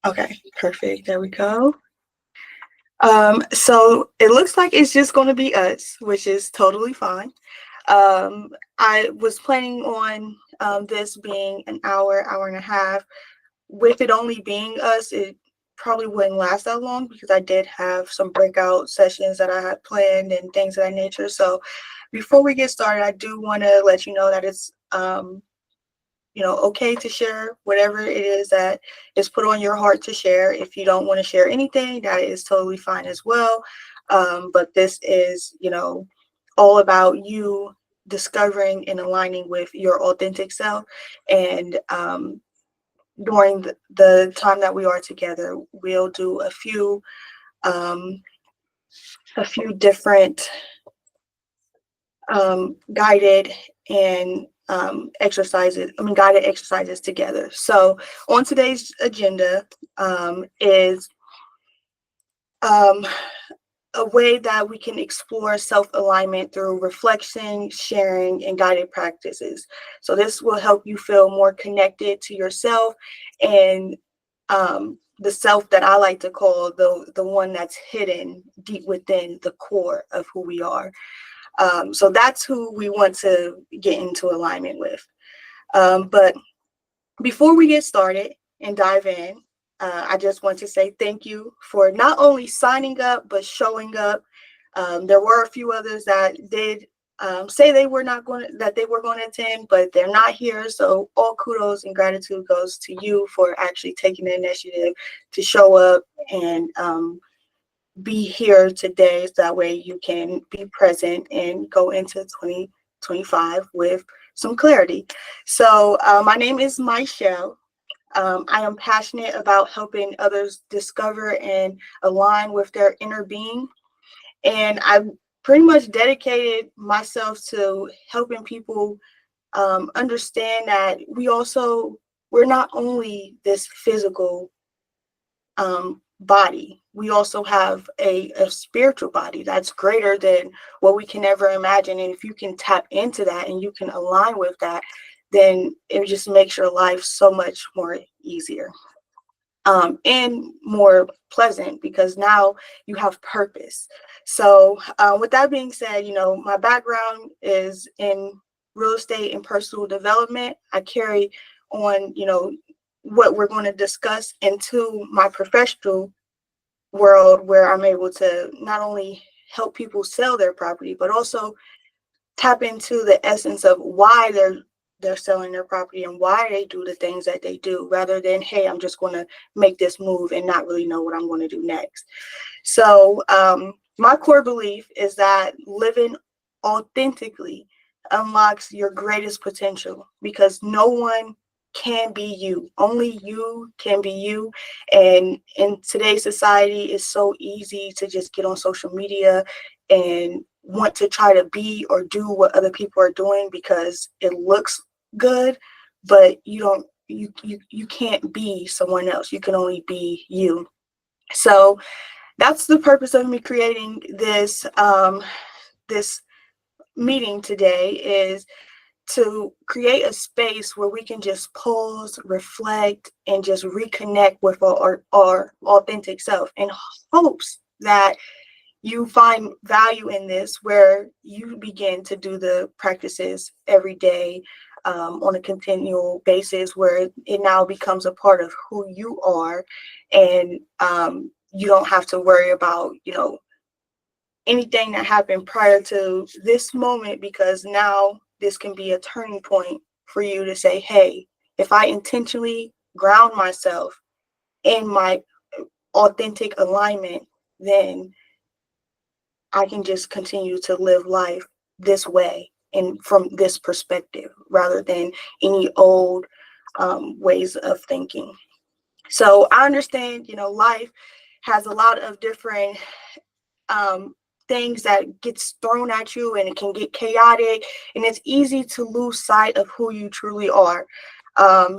Okay, perfect. There we go. So it looks like it's just going to be us, which is totally fine. I was planning on this being an hour and a half. With it only being us, it probably wouldn't last that long because I did have some breakout sessions that I had planned and things of that nature. So before we get started, I do want to let you know that it's okay to share whatever it is that is put on your heart to share. If you don't want to share anything, that is totally fine as well. But this is, all about you discovering and aligning with your authentic self. And during the time that we are together, we'll do um, a few different guided and guided exercises together. So on today's agenda is um, a way that we can explore self-alignment through reflection, sharing, and guided practices. So this will help you feel more connected to yourself and the self that I like to call the one that's hidden deep within the core of who we are. So that's who we want to get into alignment with. But before we get started and dive in, I just want to say thank you for not only signing up, but showing up. There were a few others that did say they were going to attend, but they're not here. So all kudos and gratitude goes to you for actually taking the initiative to show up and be here today, so that way you can be present and go into 2025 with some clarity. So my name is Michelle. I am passionate about helping others discover and align with their inner being. And I've pretty much dedicated myself to helping people understand that we're not only this physical body. We also have a spiritual body that's greater than what we can ever imagine. And if you can tap into that and you can align with that, then it just makes your life so much more easier and more pleasant, because now you have purpose. So with that being said, my background is in real estate and personal development. I carry on, what we're going to discuss into my professional world, where I'm able to not only help people sell their property, but also tap into the essence of why they're selling their property and why they do the things that they do, rather than, hey, I'm just going to make this move and not really know what I'm going to do next. So my core belief is that living authentically unlocks your greatest potential, because no one can be you. Only you can be you. And in today's society, it's so easy to just get on social media and want to try to be or do what other people are doing because it looks good, but you can't be someone else. You can only be you. So that's the purpose of me creating this meeting today, is to create a space where we can just pause, reflect, and just reconnect with our authentic self, in hopes that you find value in this, where you begin to do the practices every day on a continual basis, where it now becomes a part of who you are. And you don't have to worry about, anything that happened prior to this moment, because now this can be a turning point for you to say, hey, if I intentionally ground myself in my authentic alignment, then I can just continue to live life this way and from this perspective, rather than any old ways of thinking. So I understand, life has a lot of different things that gets thrown at you, and it can get chaotic, and it's easy to lose sight of who you truly are.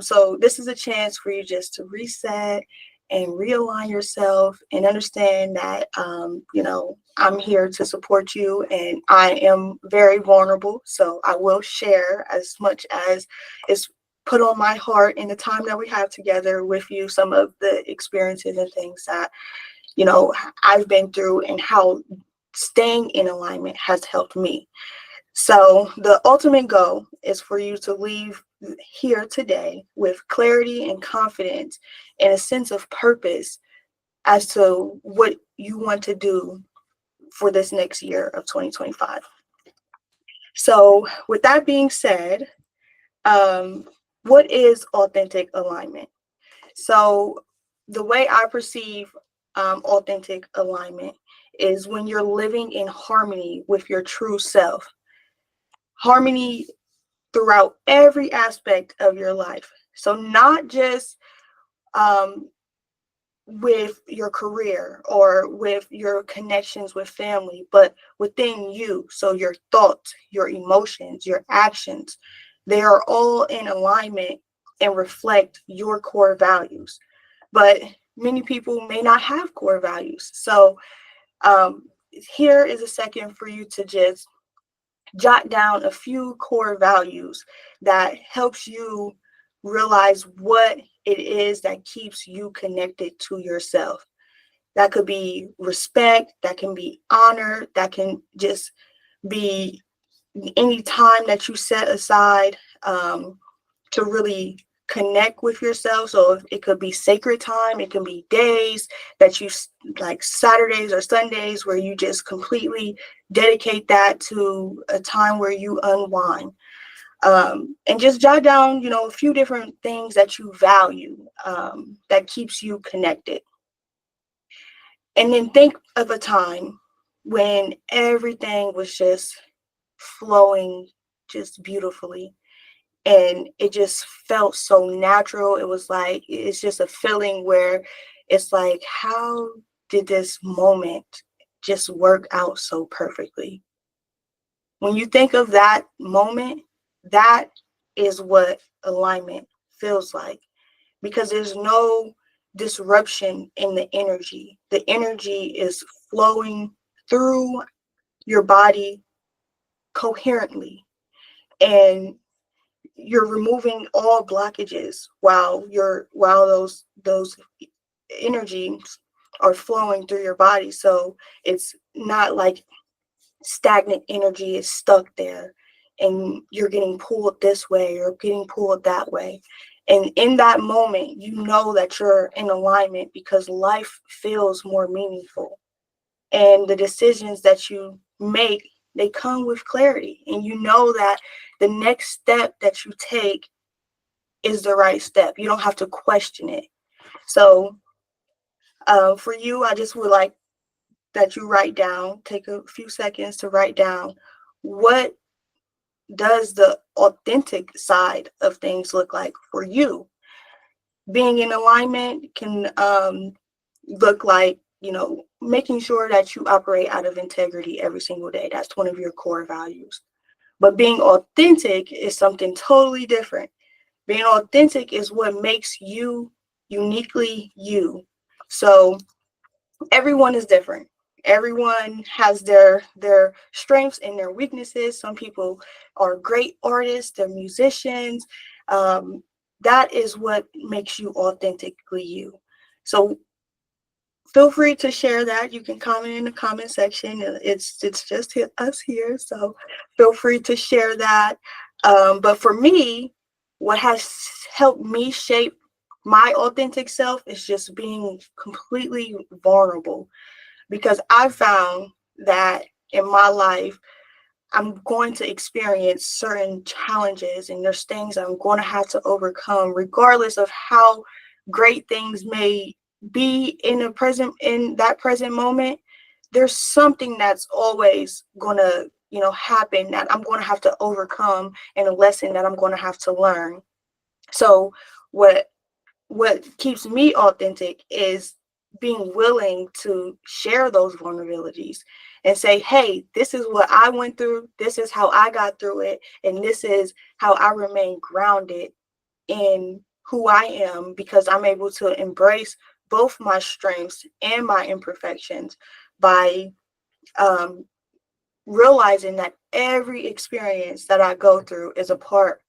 So this is a chance for you just to reset and realign yourself, and understand that I'm here to support you, and I am very vulnerable, so I will share as much as is put on my heart in the time that we have together with you, some of the experiences and things that, I've been through and how staying in alignment has helped me. So the ultimate goal is for you to leave here today with clarity and confidence and a sense of purpose as to what you want to do for this next year of 2025. So with that being said, what is authentic alignment? So the way I perceive authentic alignment is when you're living in harmony with your true self, harmony throughout every aspect of your life. So not just um, with your career or with your connections with family, but within you. So your thoughts, your emotions, your actions, they are all in alignment and reflect your core values. But many people may not have core values. So here is a second for you to just jot down a few core values that helps you realize what it is that keeps you connected to yourself. That could be respect, that can be honor, that can just be any time that you set aside to really connect with yourself. So it could be sacred time, it can be days that you like Saturdays or Sundays where you just completely dedicate that to a time where you unwind. And just jot down, a few different things that you value that keeps you connected. And then think of a time when everything was just flowing just beautifully and it just felt so natural. It was like, it's just a feeling where it's like, how did this moment just work out so perfectly? When you think of that moment, that is what alignment feels like, because there's no disruption in the energy. The energy is flowing through your body coherently, and you're removing all blockages while those energies are flowing through your body. So it's not like stagnant energy is stuck there and you're getting pulled this way or getting pulled that way. And in that moment, you know that you're in alignment because life feels more meaningful. And the decisions that you make, they come with clarity. And you know that the next step that you take is the right step. You don't have to question it. So for you, I just would like that you take a few seconds to write down, what does the authentic side of things look like for you? Being in alignment can look like, making sure that you operate out of integrity every single day. That's one of your core values. But being authentic is something totally different. Being authentic is what makes you uniquely you. So everyone is different. Everyone has their strengths and their weaknesses. Some people are great artists, they're musicians. That is what makes you authentically you. So feel free to share that. You can comment in the comment section. It's just us here, so feel free to share that. But for me, what has helped me shape my authentic self is just being completely vulnerable, because I found that in my life, I'm going to experience certain challenges and there's things I'm going to have to overcome, regardless of how great things may be in that present moment. There's something that's always going to, happen that I'm going to have to overcome, and a lesson that I'm going to have to learn. So what keeps me authentic is being willing to share those vulnerabilities and say, hey, this is what I went through, this is how I got through it, and this is how I remain grounded in who I am, because I'm able to embrace both my strengths and my imperfections by realizing that every experience that I go through is a part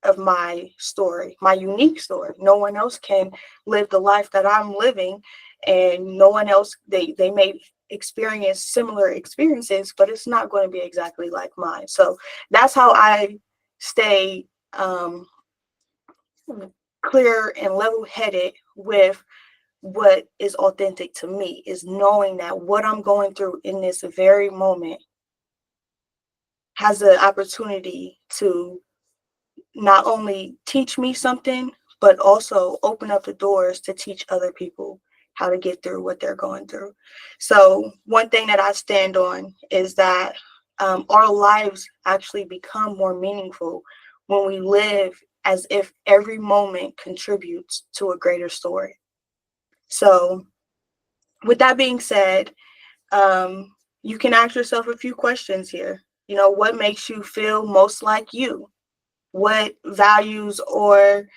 of my story, my unique story. No one else can live the life that I'm living, and no one else, they may experience similar experiences, but it's not going to be exactly like mine. So that's how I stay clear and level-headed with what is authentic to me, is knowing that what I'm going through in this very moment has the opportunity to not only teach me something, but also open up the doors to teach other people how to get through what they're going through. So one thing that I stand on is that our lives actually become more meaningful when we live as if every moment contributes to a greater story. So with that being said, you can ask yourself a few questions here. You know, what makes you feel most like you? What values or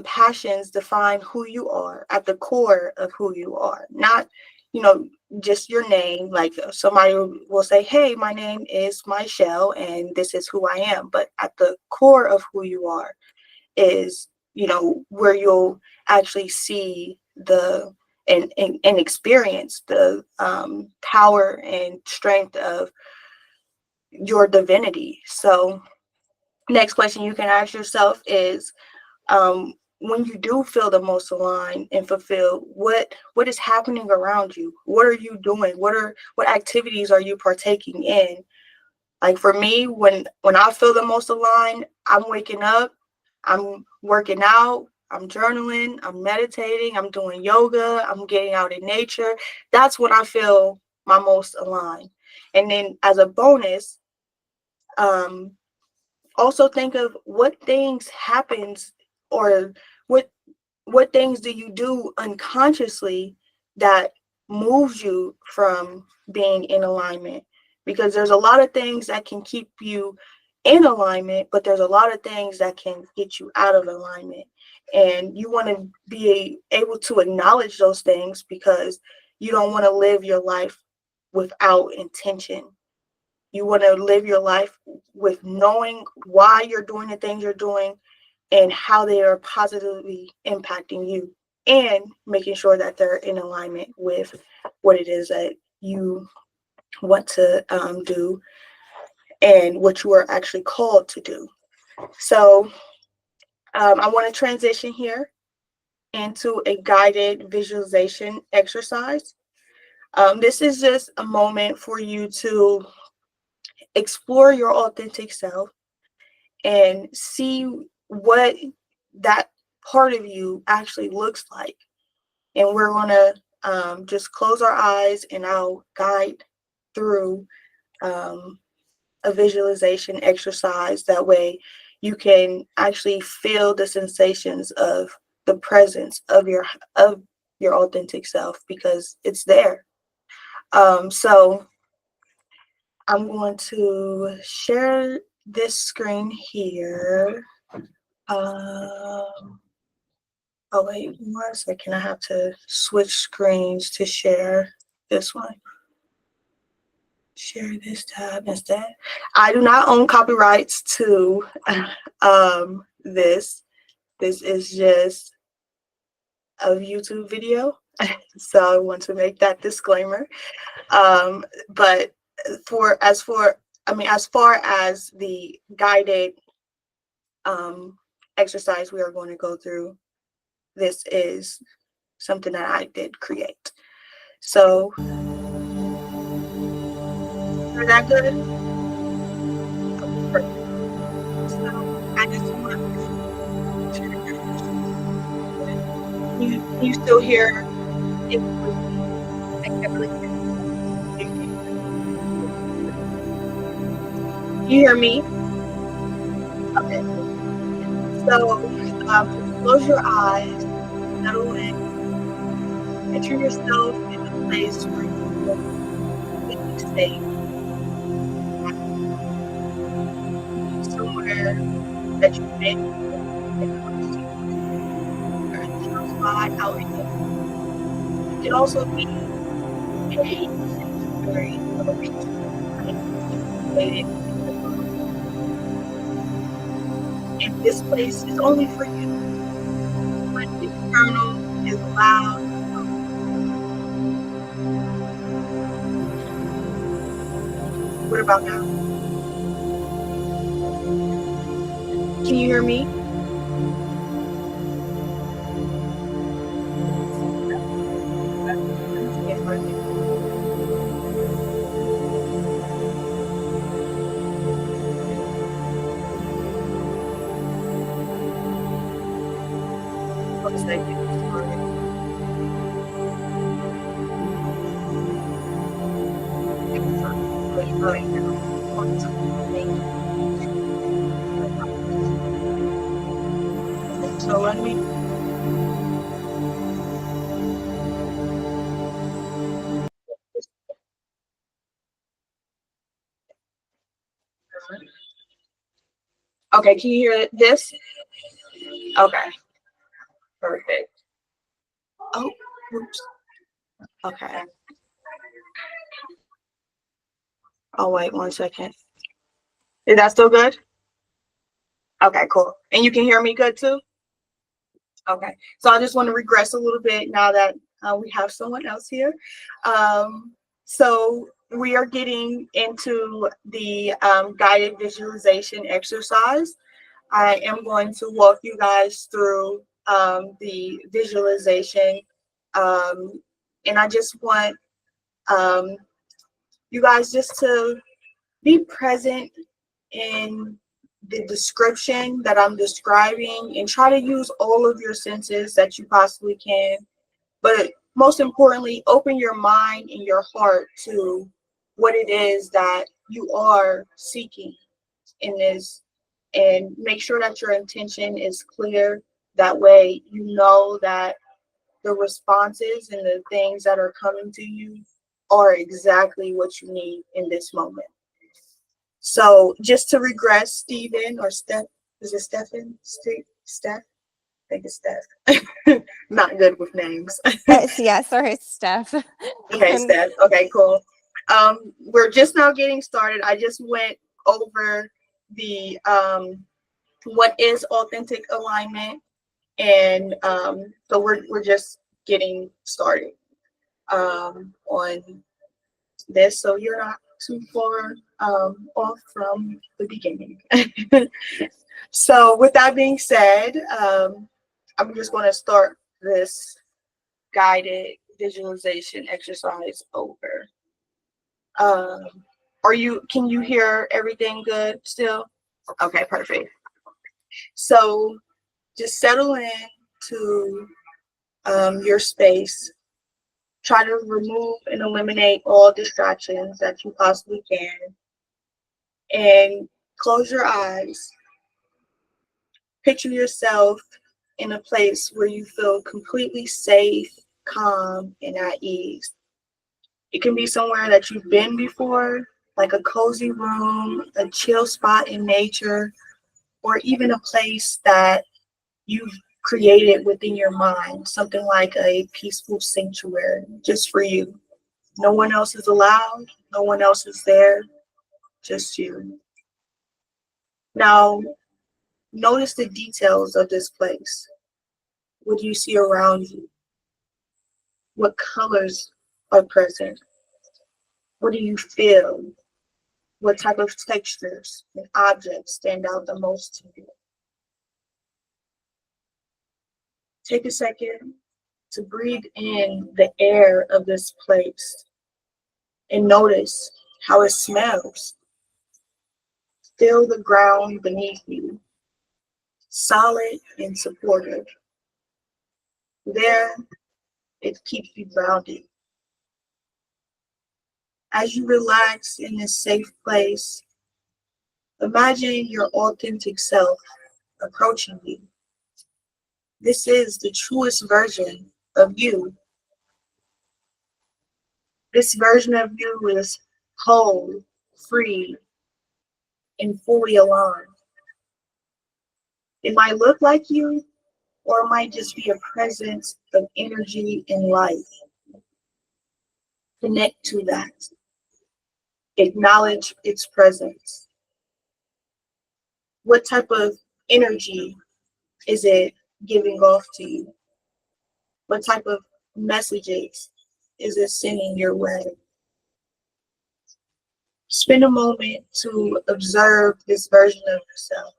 passions define who you are at the core of who you are? Not, you know, just your name. Like somebody will say, hey, my name is Michelle and this is who I am. But at the core of who you are is, you know, where you'll actually see the and experience the power and strength of your divinity. So next question you can ask yourself is, when you do feel the most aligned and fulfilled, what is happening around you? What are you doing? What activities are you partaking in? Like for me, when I feel the most aligned, I'm waking up, I'm working out, I'm journaling, I'm meditating, I'm doing yoga, I'm getting out in nature. That's when I feel my most aligned. And then as a bonus, um, also think of what things happens, or what what things do you do unconsciously that moves you from being in alignment? Because there's a lot of things that can keep you in alignment, but there's a lot of things that can get you out of alignment. And you want to be able to acknowledge those things, because you don't want to live your life without intention. You want to live your life with knowing why you're doing the things you're doing and how they are positively impacting you, and making sure that they're in alignment with what it is that you want to do and what you are actually called to do. So I want to transition here into a guided visualization exercise. This is just a moment for you to explore your authentic self and see what that part of you actually looks like. And we're going to just close our eyes and I'll guide through a visualization exercise. That way you can actually feel the sensations of the presence of your authentic self, because it's there. So I'm going to share this screen here. Oh wait, 1 second. I have to switch screens to share this one. Share this tab instead. I do not own copyrights to this. This is just a YouTube video. So I want to make that disclaimer. But as far as the guided exercise we are going to go through, this is something that I did create. So, is that good? Perfect. So, I just want to share your question. You still hear it? I can't really hear you. You hear me? Okay. So, just close your eyes, settle in, picture yourself in a place where you feel completely safe, somewhere that you've been when it comes to or a chill spot out in the. It can also be a sanctuary of a peaceful place situated in the room. and this place is only for you. What external is allowed. What about now? Can you hear me? Yes, I can. One second. Sorry. Right now. One second. Thank you. So let me. Okay, can you hear this? Okay, perfect. Oh, oops. Okay. Oh, wait 1 second. Is that still good? Okay, cool. And you can hear me good too? Okay. So I just want to regress a little bit now that we have someone else here. So we are getting into the guided visualization exercise. I am going to walk you guys through the visualization. And I just want you guys just to be present in the description that I'm describing and try to use all of your senses that you possibly can. But most importantly, open your mind and your heart to what it is that you are seeking in this, and make sure that your intention is clear. That way, you know that the responses and the things that are coming to you are exactly what you need in this moment. So just to regress, Stephen or Steph, is it Stephen? Steph? I think it's Steph. Not good with names. Yeah, sorry, it's Steph. Okay, Steph. Okay, cool. We're just now getting started. I just went over the what is authentic alignment, and so we're just getting started on this, so you're not too far off from the beginning. So with that being said, I'm just going to start this guided visualization exercise over. Can you hear everything good still? Okay, perfect. So just settle in to your space. Try to remove and eliminate all distractions that you possibly can. And close your eyes. Picture yourself in a place where you feel completely safe, calm, and at ease. It can be somewhere that you've been before, like a cozy room, a chill spot in nature, or even a place that you've created within your mind, something like a peaceful sanctuary just for you. No one else is allowed, no one else is there, just you. Now, notice the details of this place. What do you see around you? What colors are present? What do you feel? What type of textures and objects stand out the most to you? Take a second to breathe in the air of this place and notice how it smells. Feel the ground beneath you, solid and supportive. There, it keeps you grounded. As you relax in this safe place, imagine your authentic self approaching you. This is the truest version of you. This version of you is whole, free, and fully aligned. It might look like you, or it might just be a presence of energy and life. Connect to that. Acknowledge its presence. What type of energy is it giving off to you? What type of messages is it sending your way? Spend a moment to observe this version of yourself.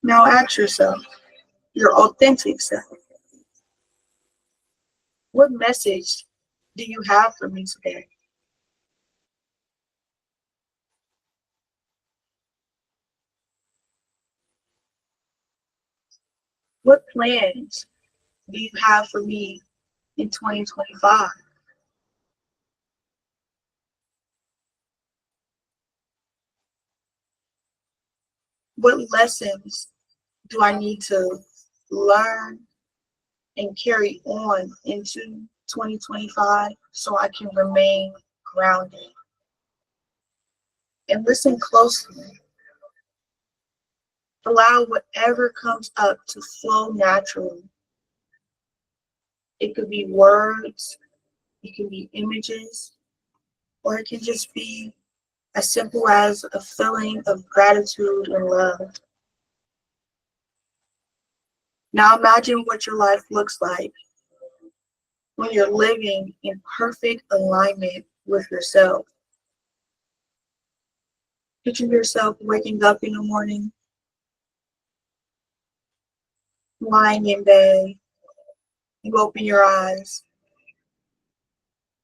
Now ask yourself, your authentic self, what message do you have for me today? What plans do you have for me in 2025? What lessons do I need to learn and carry on into 2025 so I can remain grounded? And listen closely. Allow whatever comes up to flow naturally. It could be words, it can be images, or it can just be as simple as a feeling of gratitude and love. Now imagine what your life looks like when you're living in perfect alignment with yourself. Picture yourself waking up in the morning, lying in bed, you open your eyes.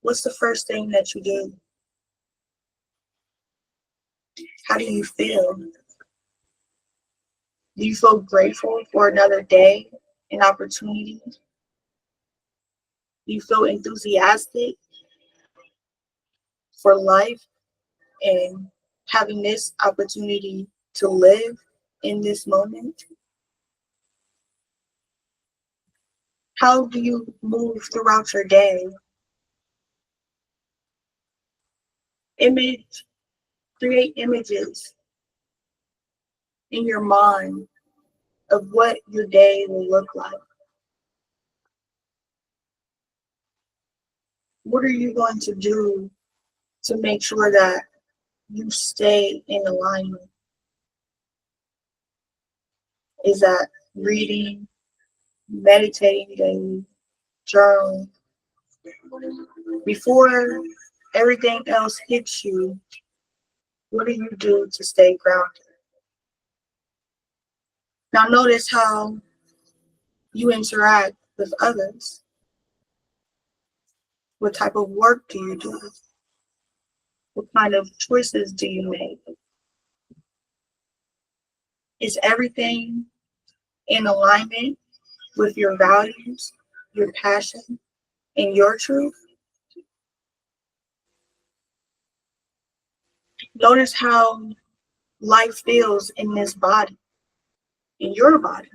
What's the first thing that you do? How do you feel? Do you feel grateful for another day and opportunity? Do you feel enthusiastic for life and having this opportunity to live in this moment? How do you move throughout your day? Image, create images in your mind of what your day will look like. What are you going to do to make sure that you stay in alignment? Is that reading, meditating daily, journaling? Before everything else hits you, what do you do to stay grounded? Now notice how you interact with others. What type of work do you do? What kind of choices do you make? Is everything in alignment with your values, your passion, and your truth? Notice how life feels in this body, in your body.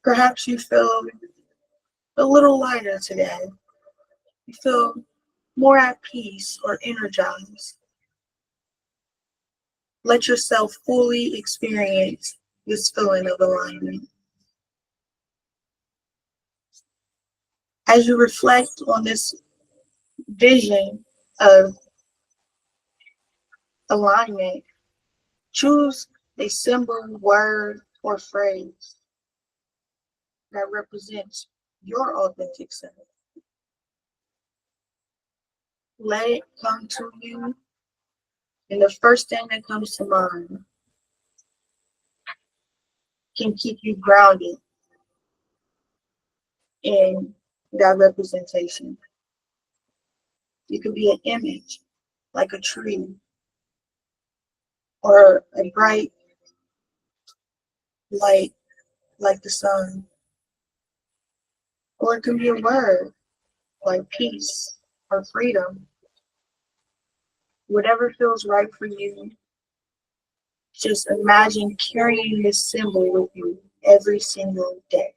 Perhaps you feel a little lighter today. You feel more at peace or energized. Let yourself fully experience this feeling of alignment. As you reflect on this vision of alignment, choose a symbol, word, or phrase that represents your authentic self. Let it come to you, and the first thing that comes to mind can keep you grounded in that representation. It could be an image, like a tree, or a bright light, like the sun. Or it can be a word, like peace or freedom. Whatever feels right for you, just imagine carrying this symbol with you every single day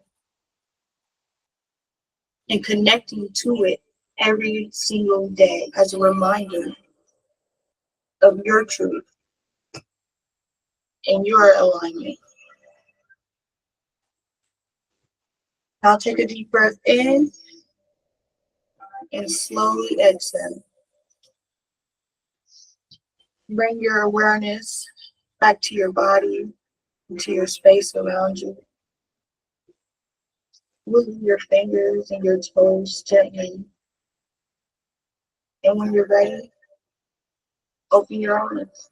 and connecting to it every single day as a reminder of your truth and your alignment. Now take a deep breath in and slowly exhale. Bring your awareness back to your body and to your space around you. Move your fingers and your toes gently. And when you're ready, open your eyes.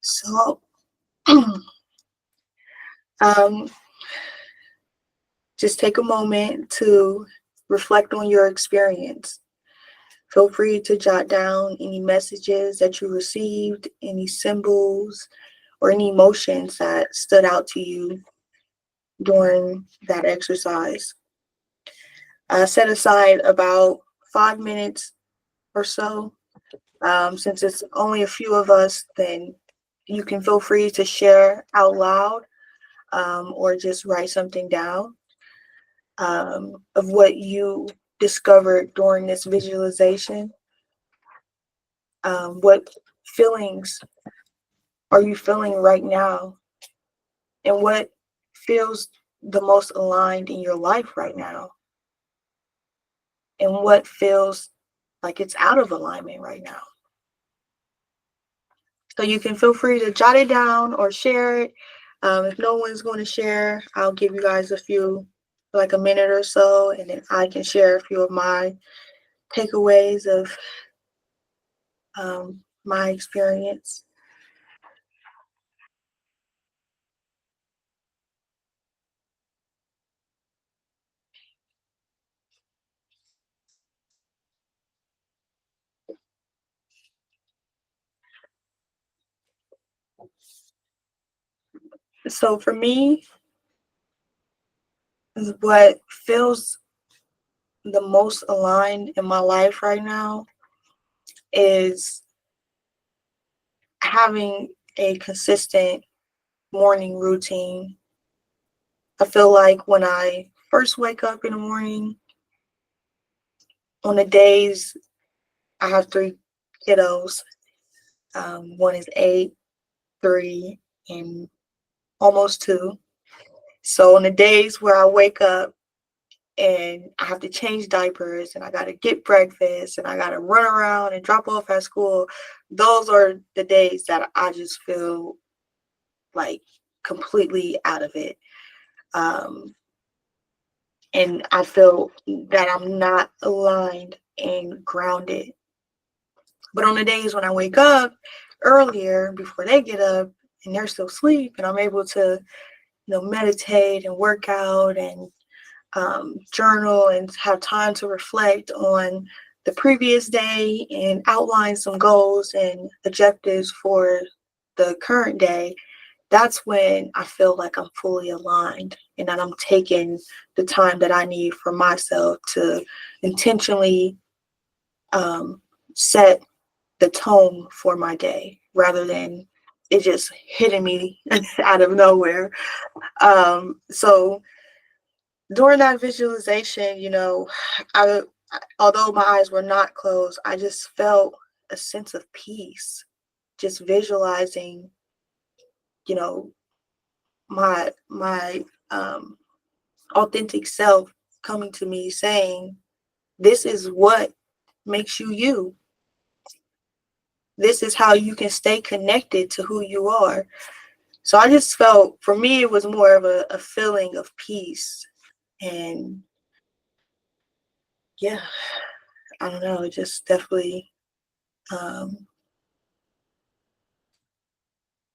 So, um, just take a moment to reflect on your experience. Feel free to jot down any messages that you received, any symbols, or any emotions that stood out to you during that exercise. Set aside about 5 minutes or so. Since it's only a few of us, then you can feel free to share out loud, or just write something down, of what you discovered during this visualization. What feelings are you feeling right now? And what feels the most aligned in your life right now? And what feels like it's out of alignment right now? So you can feel free to jot it down or share it. If no one's going to share, I'll give you guys like a minute or so, and then I can share a few of my takeaways of my experience. So for me, what feels the most aligned in my life right now is having a consistent morning routine. I feel like when I first wake up in the morning, on the days I have three kiddos, one is 8, 3, and almost 2. So on the days where I wake up and I have to change diapers and I got to get breakfast and I got to run around and drop off at school, those are the days that I just feel like completely out of it. Um, and I feel that I'm not aligned and grounded. But on the days when I wake up earlier before they get up and they're still asleep and I'm able to, meditate and work out and journal and have time to reflect on the previous day and outline some goals and objectives for the current day, that's when I feel like I'm fully aligned and that I'm taking the time that I need for myself to intentionally set the tone for my day rather than it just hitting me out of nowhere. So during that visualization, I, although my eyes were not closed, I just felt a sense of peace, just visualizing, you know, my authentic self coming to me saying, "This is what makes you you. This is how you can stay connected to who you are." So I just felt, for me, it was more of a feeling of peace. And yeah, I don't know, it just definitely um,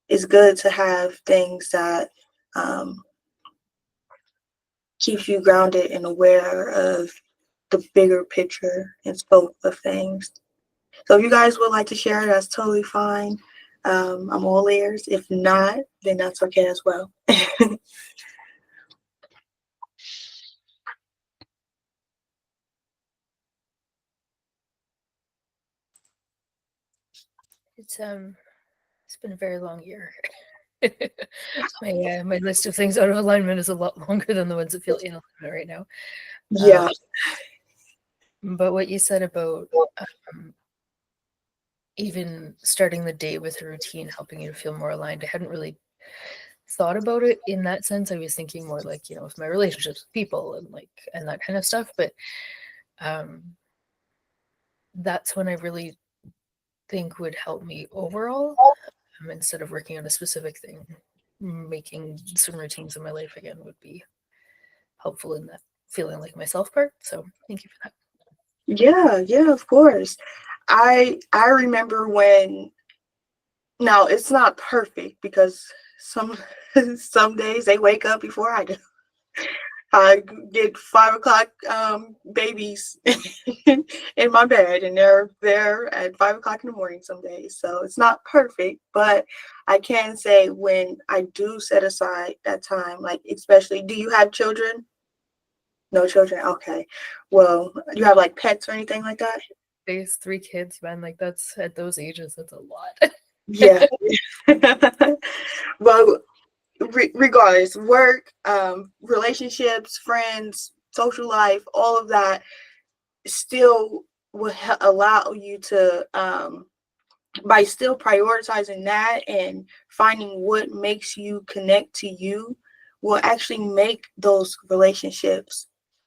is good to have things that um, keeps you grounded and aware of the bigger picture and scope of things. So if you guys would like to share, that's totally fine. I'm all ears. If not, then that's okay as well. It's been a very long year. My list of things out of alignment is a lot longer than the ones that feel in alignment right now. Yeah. But what you said about even starting the day with a routine helping you to feel more aligned, I hadn't really thought about it in that sense. I was thinking more like, with my relationships with people and that kind of stuff. But that's when I really think would help me overall, instead of working on a specific thing. Making some routines in my life again would be helpful in that feeling like myself part. So thank you for that. Yeah, of course. I remember when, now it's not perfect because some some days they wake up before I do. I get 5 o'clock babies in my bed, and they're there at 5 o'clock in the morning some days. So it's not perfect, but I can say when I do set aside that time, like especially, do you have children? No children? Okay. Well, you have like pets or anything like that? There's 3 kids, man. Like that's at those ages, that's a lot. Yeah. Well, regardless, work, relationships, friends, social life, all of that still will allow you to, by still prioritizing that and finding what makes you connect to you, will actually make those relationships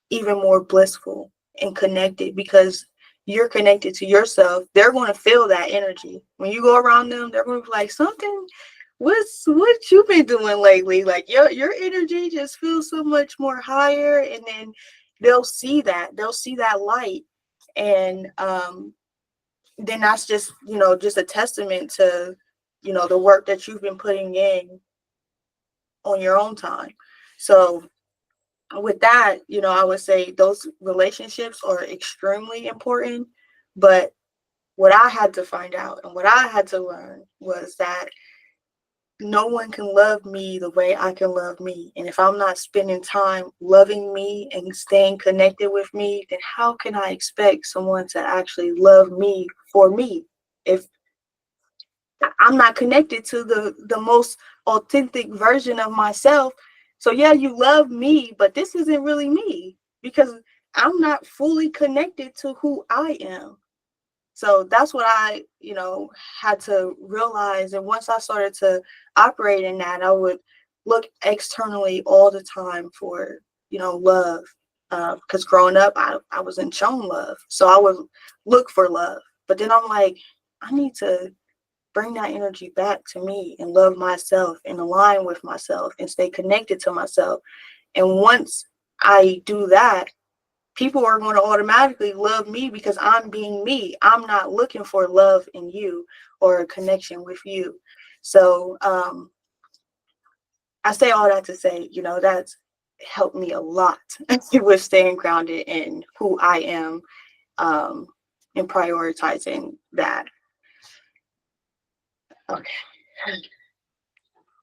even more blissful and connected because you're connected to yourself. They're going to feel that energy when you go around them. They're going to be like, something, what you been doing lately? Like your energy just feels so much more higher, and then they'll see that light, and then that's just a testament to the work that you've been putting in on your own time. So with that, I would say those relationships are extremely important. But what I had to find out and what I had to learn was that no one can love me the way I can love me. And if I'm not spending time loving me and staying connected with me, then how can I expect someone to actually love me for me if I'm not connected to the most authentic version of myself? So yeah, you love me, but this isn't really me because I'm not fully connected to who I am. So that's what I, had to realize. And once I started to operate in that, I would look externally all the time for, love. Because growing up, I wasn't shown love. So I would look for love. But then I'm like, I need to bring that energy back to me and love myself and align with myself and stay connected to myself. And once I do that, people are going to automatically love me because I'm being me. I'm not looking for love in you or a connection with you. So I say all that to say, that's helped me a lot with staying grounded in who I am, and prioritizing that. Okay.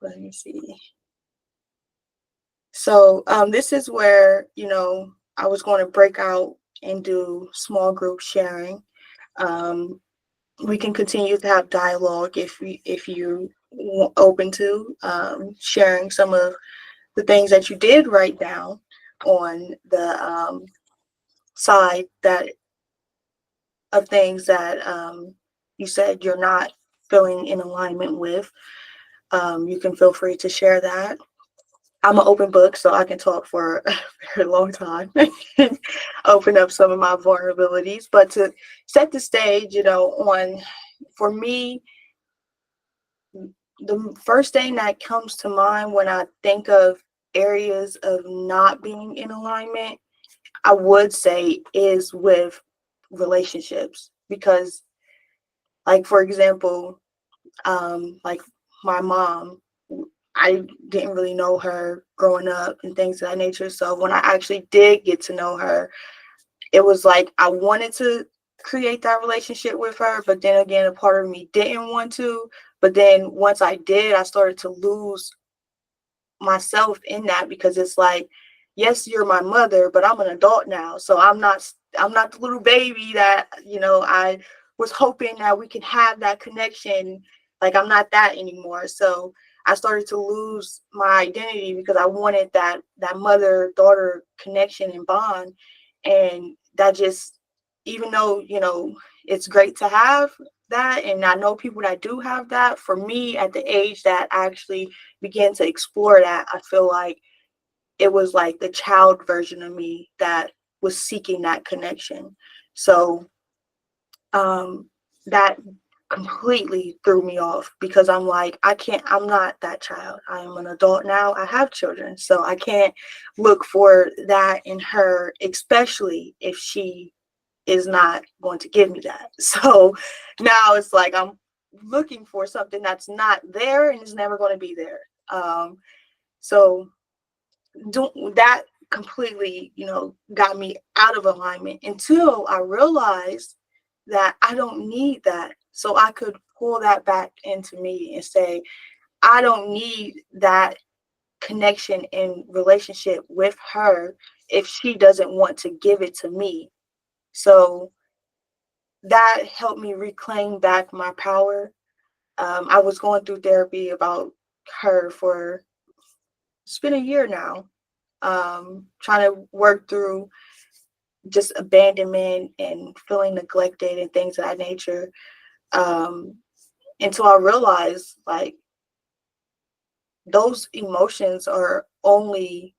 Let me see. So this is where, I was going to break out and do small group sharing. We can continue to have dialogue if you open to sharing some of the things that you did write down on the side that of things that you said you're not feeling in alignment with. You can feel free to share that. I'm an open book, so I can talk for a very long time and open up some of my vulnerabilities. But to set the stage, for me, the first thing that comes to mind when I think of areas of not being in alignment, I would say is with relationships. Because, like, for example, like my mom, I didn't really know her growing up and things of that nature. So when I actually did get to know her, it was like I wanted to create that relationship with her, but then again, a part of me didn't want to. But then once I did, I started to lose myself in that because it's like, yes, you're my mother, but I'm an adult now. So I'm not the little baby that, I was hoping that we can have that connection. Like, I'm not that anymore. So I started to lose my identity because I wanted that mother-daughter connection and bond. And that just, even though, it's great to have that, and I know people that do have that, for me, at the age that I actually began to explore that, I feel like it was like the child version of me that was seeking that connection. So that completely threw me off, because I'm like, I'm not that child. I am an adult now. I have children. So I can't look for that in her, especially if she is not going to give me that. So now it's like I'm looking for something that's not there and is never going to be there. So that completely, got me out of alignment until I realized that I don't need that. So I could pull that back into me and say, I don't need that connection and relationship with her if she doesn't want to give it to me. So that helped me reclaim back my power. I was going through therapy about her for, it's been a year now, trying to work through just abandonment and feeling neglected and things of that nature. Until I realized, like, those emotions are only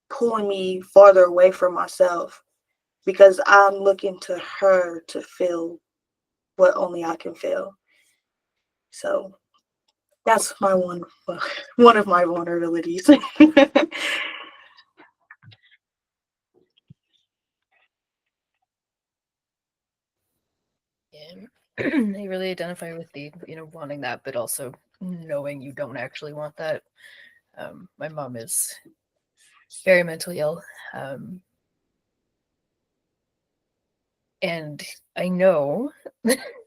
pulling me farther away from myself, because I'm looking to her to feel what only I can feel. So that's my one of my vulnerabilities. Yeah. I really identify with the, wanting that, but also knowing you don't actually want that. My mom is very mentally ill. And I know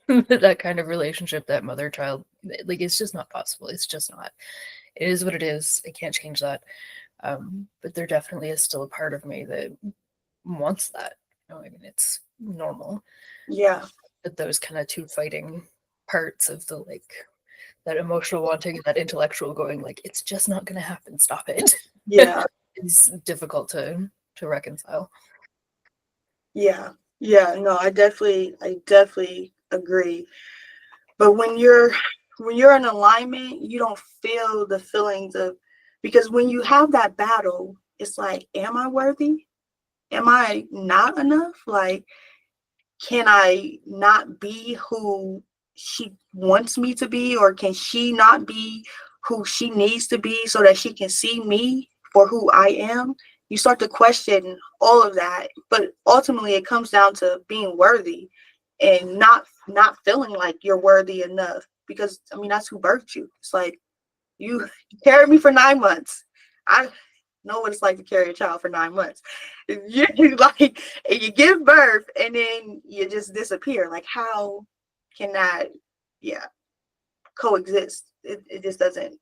that kind of relationship, that mother-child, like, it's just not possible. It's just not. It is what it is. I can't change that. But there definitely is still a part of me that wants that. I mean, it's normal. Yeah. But those kind of two fighting parts of the, like, that emotional wanting and that intellectual going, like, it's just not going to happen. Stop it. Yeah. It's difficult to reconcile. Yeah. Yeah. No, I definitely agree. But when you're in alignment, you don't feel the feelings of, because when you have that battle, it's like, am I worthy? Am I not enough? Like, can I not be who she wants me to be, or can she not be who she needs to be so that she can see me for who I am? You start to question all of that, but ultimately it comes down to being worthy and not feeling like you're worthy enough, because I mean, that's who birthed you. It's like, you carried me for 9 months. I know what it's like to carry a child for 9 months. You like, and you give birth and then you just disappear. Like, how can that, yeah, coexist? It just doesn't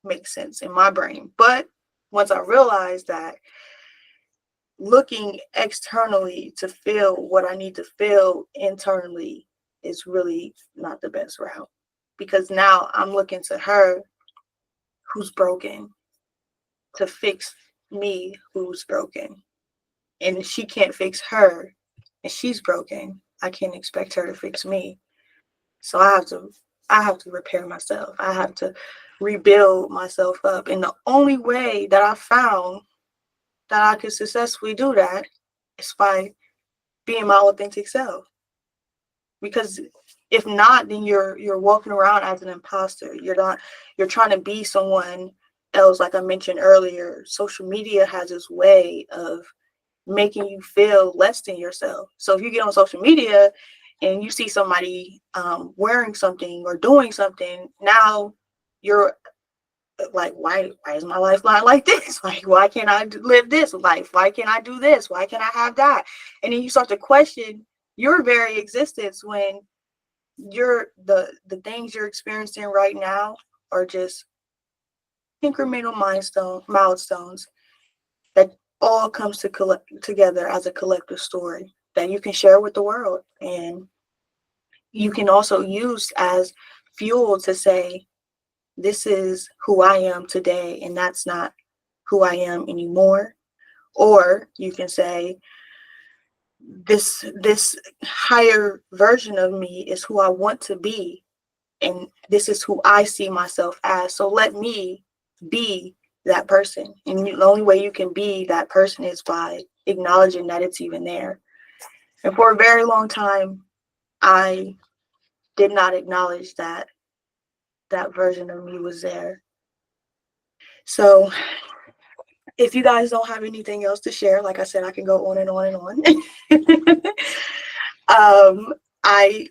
make sense in my brain. But once I realized that looking externally to feel what I need to feel internally is really not the best route, because now I'm looking to her, who's broken, to fix me, who's broken. And if she can't fix her and she's broken, I can't expect her to fix me. So I have to repair myself. I have to rebuild myself up. And the only way that I found that I could successfully do that is by being my authentic self. Because if not, then you're walking around as an imposter. You're trying to be someone else. Like I mentioned earlier, social media has this way of making you feel less than yourself. So if you get on social media and you see somebody wearing something or doing something, now you're like, why is my life not like this? Like, why can't I live this life? Why can't I do this? Why can't I have that? And then you start to question your very existence, when the things you're experiencing right now are just incremental milestones that all comes together as a collective story that you can share with the world. And you can also use as fuel to say, this is who I am today, and that's not who I am anymore. Or you can say, this higher version of me is who I want to be, and this is who I see myself as. So let me be that person. And the only way you can be that person is by acknowledging that it's even there. And for a very long time, I did not acknowledge that that version of me was there. So if you guys don't have anything else to share, like I said, I can go on and on and on. I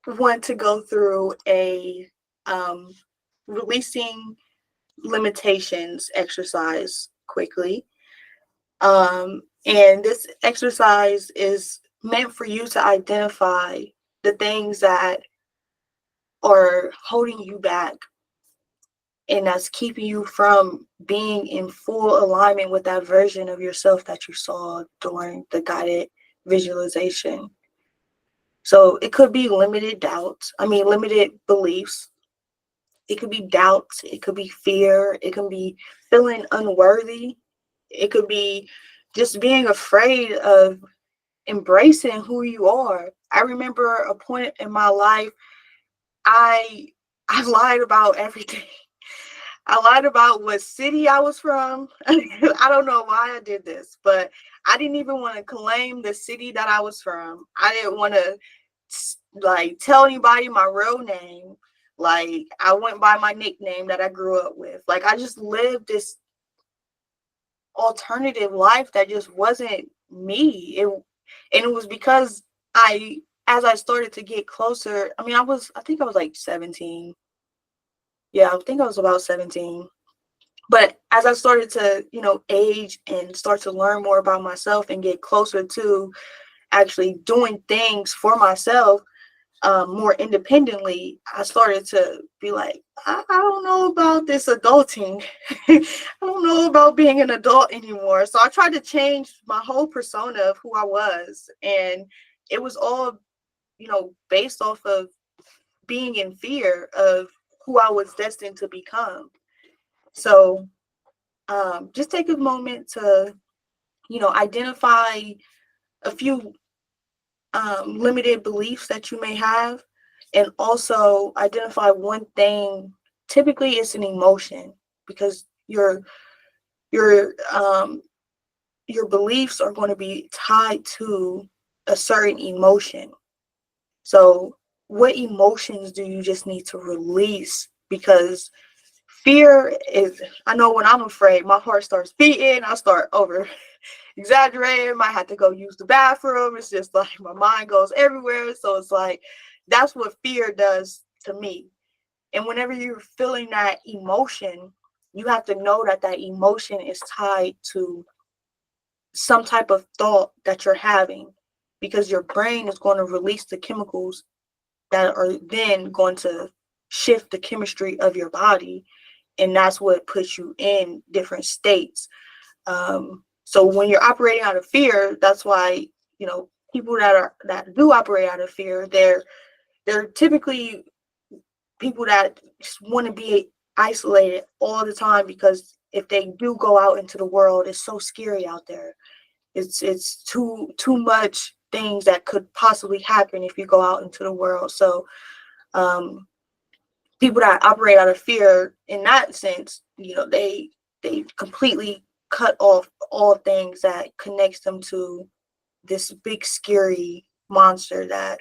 want to go through a releasing limitations exercise quickly. And this exercise is meant for you to identify the things that are holding you back and that's keeping you from being in full alignment with that version of yourself that you saw during the guided visualization. So it could be limited beliefs. It could be doubts. It could be fear. It can be feeling unworthy. It could be just being afraid of embracing who you are. I remember a point in my life, I lied about everything. I lied about what city I was from. I don't know why I did this, but I didn't even want to claim the city that I was from. I didn't want to like tell anybody my real name. Like I went by my nickname that I grew up with. Like I just lived this alternative life that just wasn't me. And it was because as I started to get closer, I mean, I think I was like 17. Yeah, I think I was about 17. But as I started to, age and start to learn more about myself and get closer to actually doing things for myself more independently, I started to be like, I don't know about this adulting. I don't know about being an adult anymore. So I tried to change my whole persona of who I was. And it was all, based off of being in fear of who I was destined to become. So just take a moment to, identify a few limited beliefs that you may have, and also identify one thing. Typically, it's an emotion because your beliefs are going to be tied to a certain emotion. So, what emotions do you just need to release? Because fear is, I know when I'm afraid, my heart starts beating, I start over exaggerating, might have to go use the bathroom. It's just like my mind goes everywhere. So it's like, that's what fear does to me. And whenever you're feeling that emotion, you have to know that that emotion is tied to some type of thought that you're having, because your brain is going to release the chemicals that are then going to shift the chemistry of your body. And that's what puts you in different states. So when you're operating out of fear, that's why, people that do operate out of fear, they're typically people that want to be isolated all the time, because if they do go out into the world, it's so scary out there. It's too much things that could possibly happen if you go out into the world. So people that operate out of fear in that sense, they completely cut off all things that connects them to this big scary monster that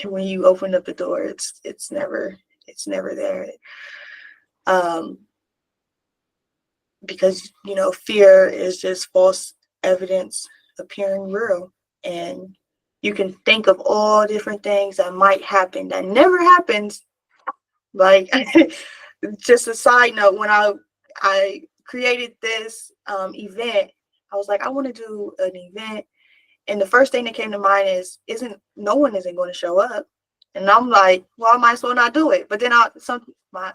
when you open up the door, it's never there. Because fear is just false evidence appearing real, and you can think of all different things that might happen that never happens. Like just a side note, when I created this event, I was like, I want to do an event, and the first thing that came to mind is, no one isn't going to show up, and I'm like, well, I might as well not do it. But then my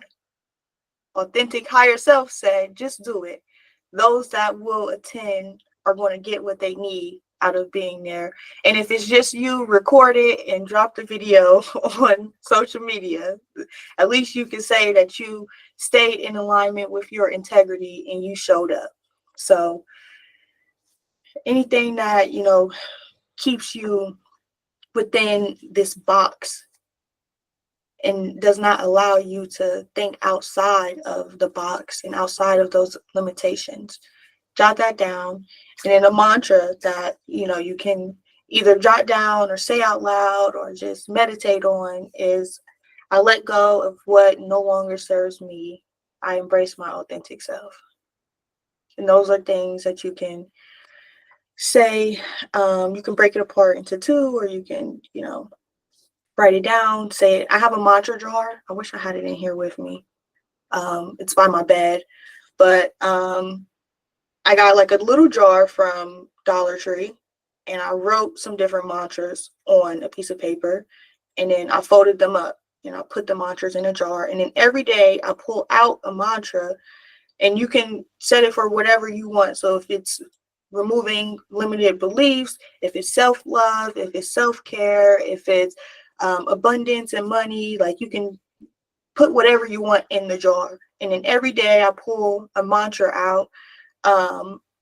authentic higher self said, just do it. Those that will attend are going to get what they need out of being there. And if it's just you, record it and drop the video on social media. At least you can say that you stayed in alignment with your integrity and you showed up. So anything that, keeps you within this box and does not allow you to think outside of the box and outside of those limitations, jot that down. And then a mantra that you can either jot down or say out loud or just meditate on is, I let go of what no longer serves me. I embrace my authentic self. And those are things that you can say. You can break it apart into two, or you can write it down, say it. I have a mantra jar. I wish I had it in here with me. It's by my bed, but I got like a little jar from Dollar Tree, and I wrote some different mantras on a piece of paper, and then I folded them up and I put the mantras in a jar. And then every day I pull out a mantra, and you can set it for whatever you want. So if it's removing limited beliefs, if it's self-love, if it's self-care, if it's abundance and money, like you can put whatever you want in the jar. And then every day I pull a mantra out,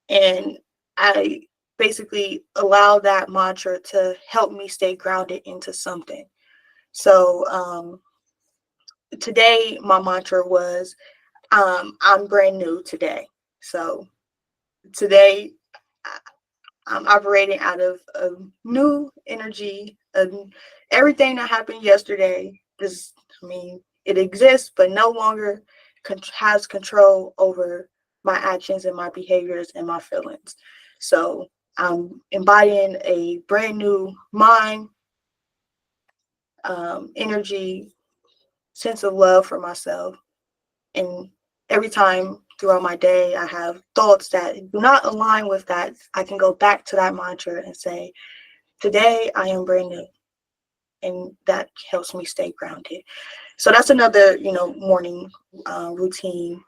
and I basically allow that mantra to help me stay grounded into something. So today my mantra was, I'm brand new today. So today I'm operating out of a new energy. Everything that happened yesterday, it exists, but no longer has control over my actions and my behaviors and my feelings. So I'm embodying a brand new mind, energy, sense of love for myself. And every time throughout my day I have thoughts that do not align with that, I can go back to that mantra and say, today I am brand new. And that helps me stay grounded. So that's another, morning routine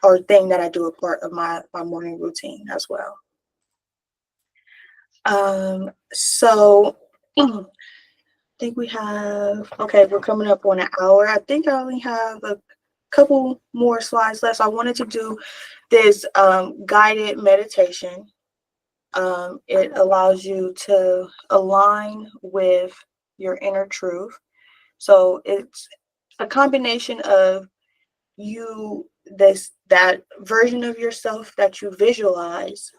or thing that I do, a part of my morning routine as well. So I think we're coming up on an hour. I think I only have a couple more slides left. So I wanted to do this guided meditation. It allows you to align with your inner truth. So it's a combination of that version of yourself that you visualize.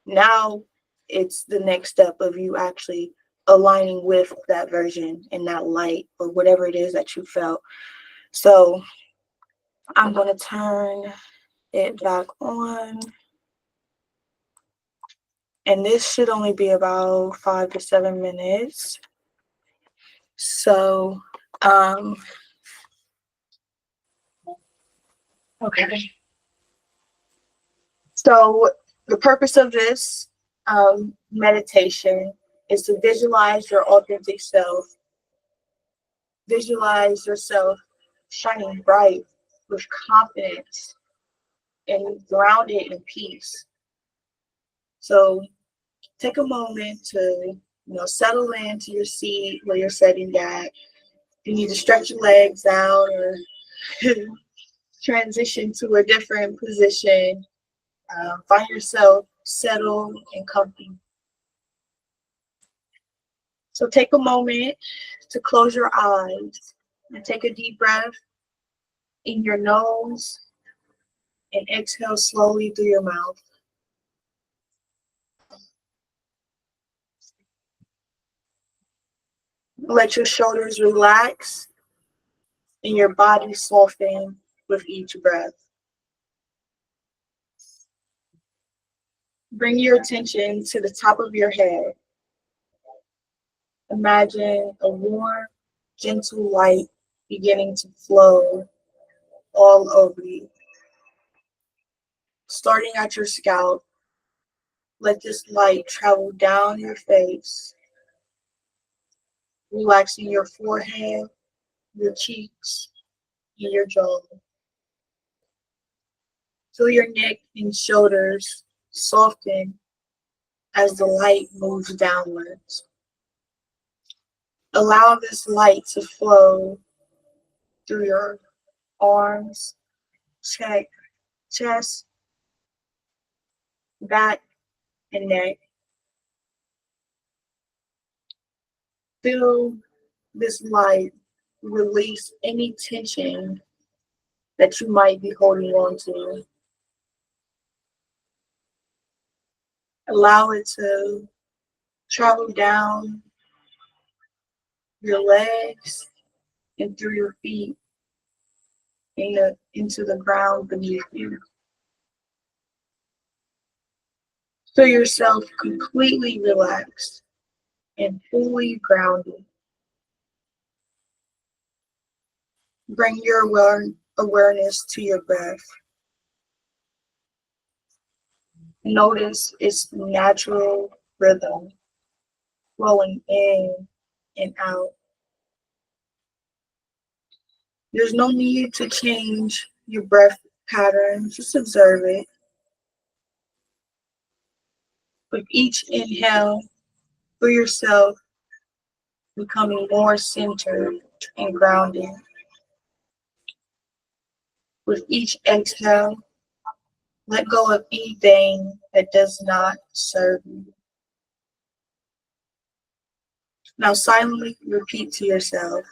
Now it's the next step of you actually aligning with that version and that light or whatever it is that you felt. So I'm going to turn it back on. And this should only be about 5 to 7 minutes. So, okay. So the purpose of this meditation is to visualize your authentic self. Visualize yourself shining bright with confidence and grounded in peace. So take a moment to, settle into your seat where you're sitting back. You need to stretch your legs out or transition to a different position. Find yourself settled and comfy. So take a moment to close your eyes and take a deep breath in your nose and exhale slowly through your mouth. Let your shoulders relax and your body soften with each breath. Bring your attention to the top of your head. Imagine a warm, gentle light beginning to flow all over you. Starting at your scalp, let this light travel down your face, relaxing your forehead, your cheeks, and your jaw. Feel your neck and shoulders soften as the light moves downwards. Allow this light to flow through your arms, chest, back, and neck. Feel this light release any tension that you might be holding on to. Allow it to travel down your legs and through your feet into the ground beneath you. Feel yourself completely relaxed and fully grounded. Bring your awareness to your breath. Notice its natural rhythm flowing in and out. There's no need to change your breath pattern, just observe it. With each inhale, feel yourself becoming more centered and grounded. With each exhale, let go of anything that does not serve you. Now silently repeat to yourself,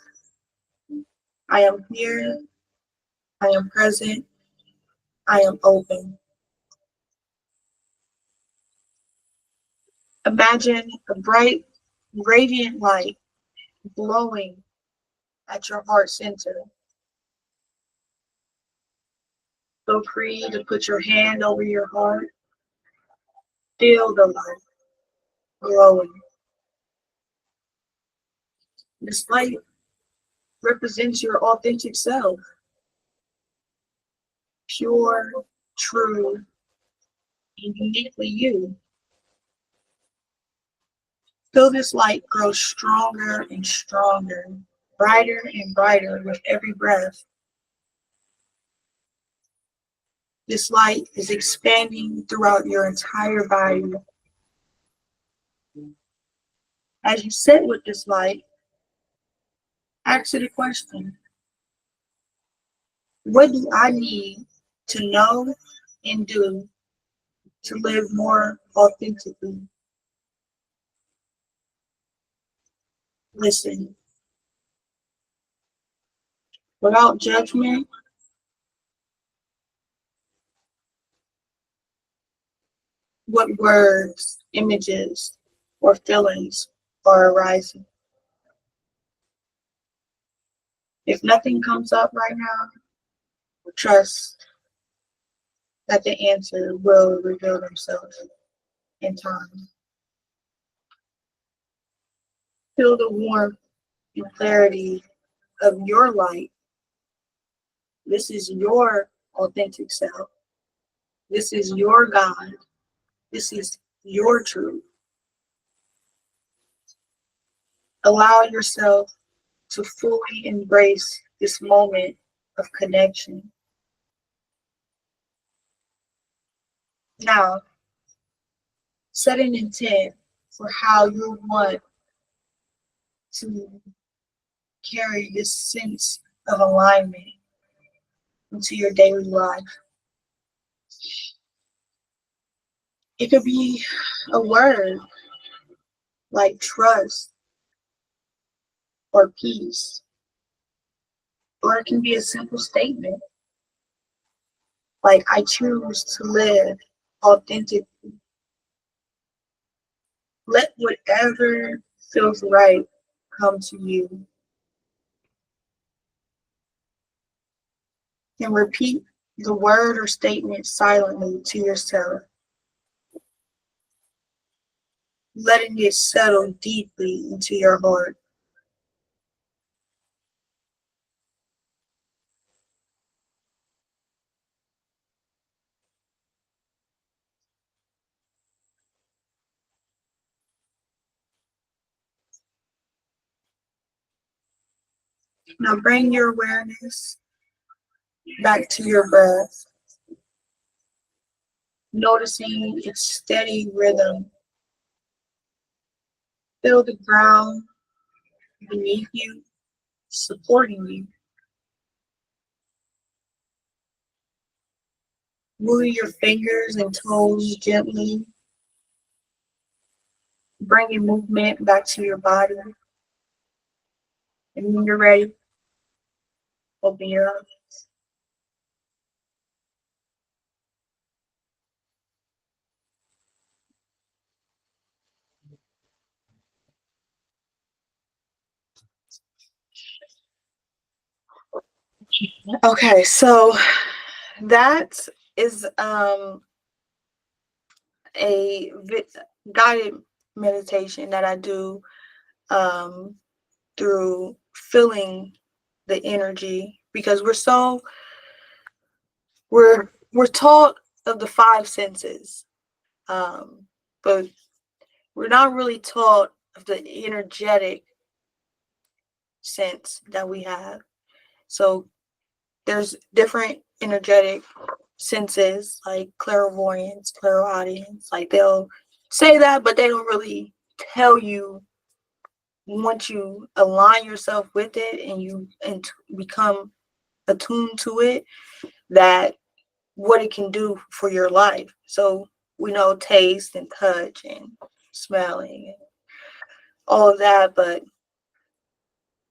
I am here, I am present, I am open. Imagine a bright, radiant light glowing at your heart center. Feel free to put your hand over your heart. Feel the light glowing. This light represents your authentic self, pure, true, and uniquely you. Feel this light grow stronger and stronger, brighter and brighter with every breath. This light is expanding throughout your entire body. As you sit with this light, ask it a question. What do I need to know and do to live more authentically? Listen. Without judgment, what words, images, or feelings are arising? If nothing comes up right now, trust that the answer will reveal themselves in time. Feel the warmth and clarity of your light. This is your authentic self. This is your God. This is your truth. Allow yourself to fully embrace this moment of connection. Now, set an intent for how you want to carry this sense of alignment into your daily life. It could be a word like trust or peace, or it can be a simple statement like I choose to live authentically. Let whatever feels right come to you. And repeat the word or statement silently to yourself, letting it settle deeply into your heart. Now bring your awareness back to your breath, noticing its steady rhythm Feel the ground beneath you, supporting you. Move your fingers and toes gently, bringing movement back to your body. And when you're ready, open your eyes. Okay, so that is a guided meditation that I do um, through feeling the energy, because we're taught of the five senses, but we're not really taught of the energetic sense that we have. So there's different energetic senses like clairvoyance, clairaudience. Like they'll say that, but they don't really tell you once you align yourself with it and you become attuned to it, that what it can do for your life. So we know taste and touch and smelling and all of that, but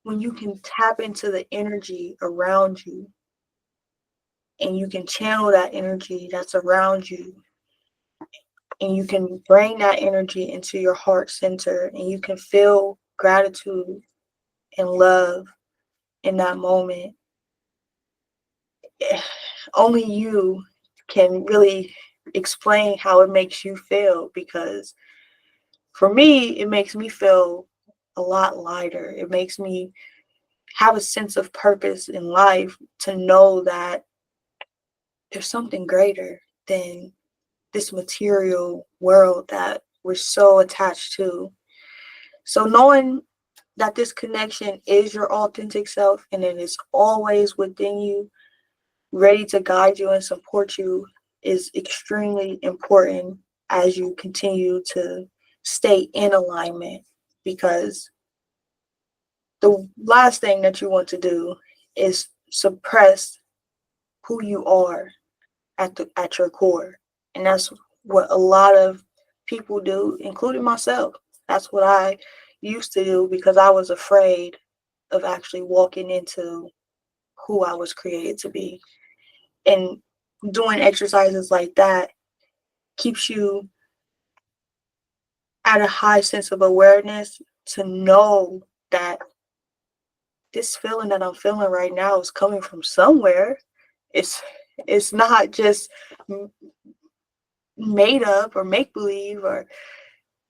when you can tap into the energy around you and you can channel that energy that's around you, and you can bring that energy into your heart center, and you can feel gratitude and love in that moment, only you can really explain how it makes you feel. Because for me, it makes me feel a lot lighter. It makes me have a sense of purpose in life, to know that there's something greater than this material world that we're so attached to. So knowing that this connection is your authentic self and it is always within you, ready to guide you and support you, is extremely important as you continue to stay in alignment. Because the last thing that you want to do is suppress who you are at your core. And that's what a lot of people do, including myself. That's what I used to do, because I was afraid of actually walking into who I was created to be. And doing exercises like that keeps you at a high sense of awareness, to know that this feeling that I'm feeling right now is coming from somewhere. It's it's not just made up or make believe, or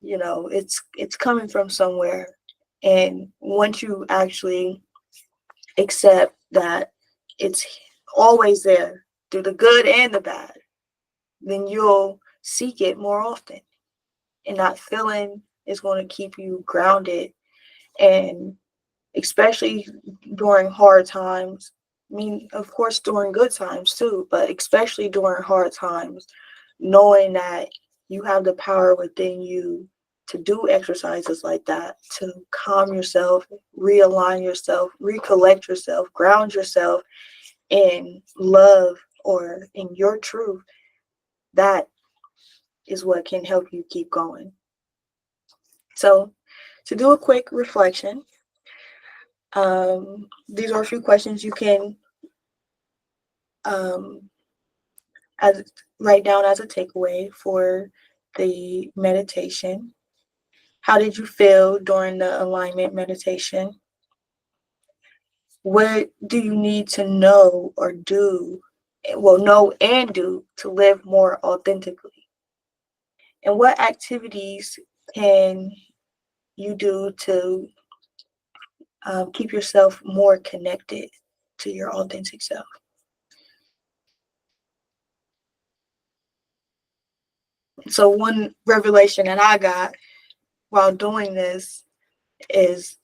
it's coming from somewhere. And once you actually accept that it's always there through the good and the bad, then you'll seek it more often. And that feeling is going to keep you grounded. And especially during hard times, I mean, of course, during good times too, but especially during hard times, knowing that you have the power within you to do exercises like that, to calm yourself, realign yourself, recollect yourself, ground yourself in love or in your truth, that is what can help you keep going. So, to do a quick reflection, these are a few questions you can um, as write down as a takeaway for the meditation. How did you feel during the alignment meditation? What do you need to know or do? Well, know and do to live more authentically. And what activities can you do to keep yourself more connected to your authentic self? So, one revelation that I got while doing this is,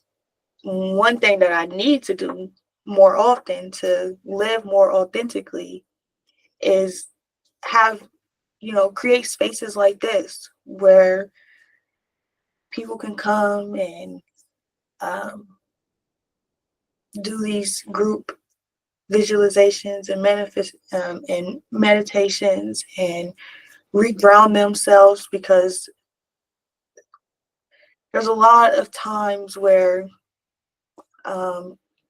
one thing that I need to do more often to live more authentically is have, create spaces like this where people can come and do these group visualizations and and meditations and reground themselves, because there's a lot of times where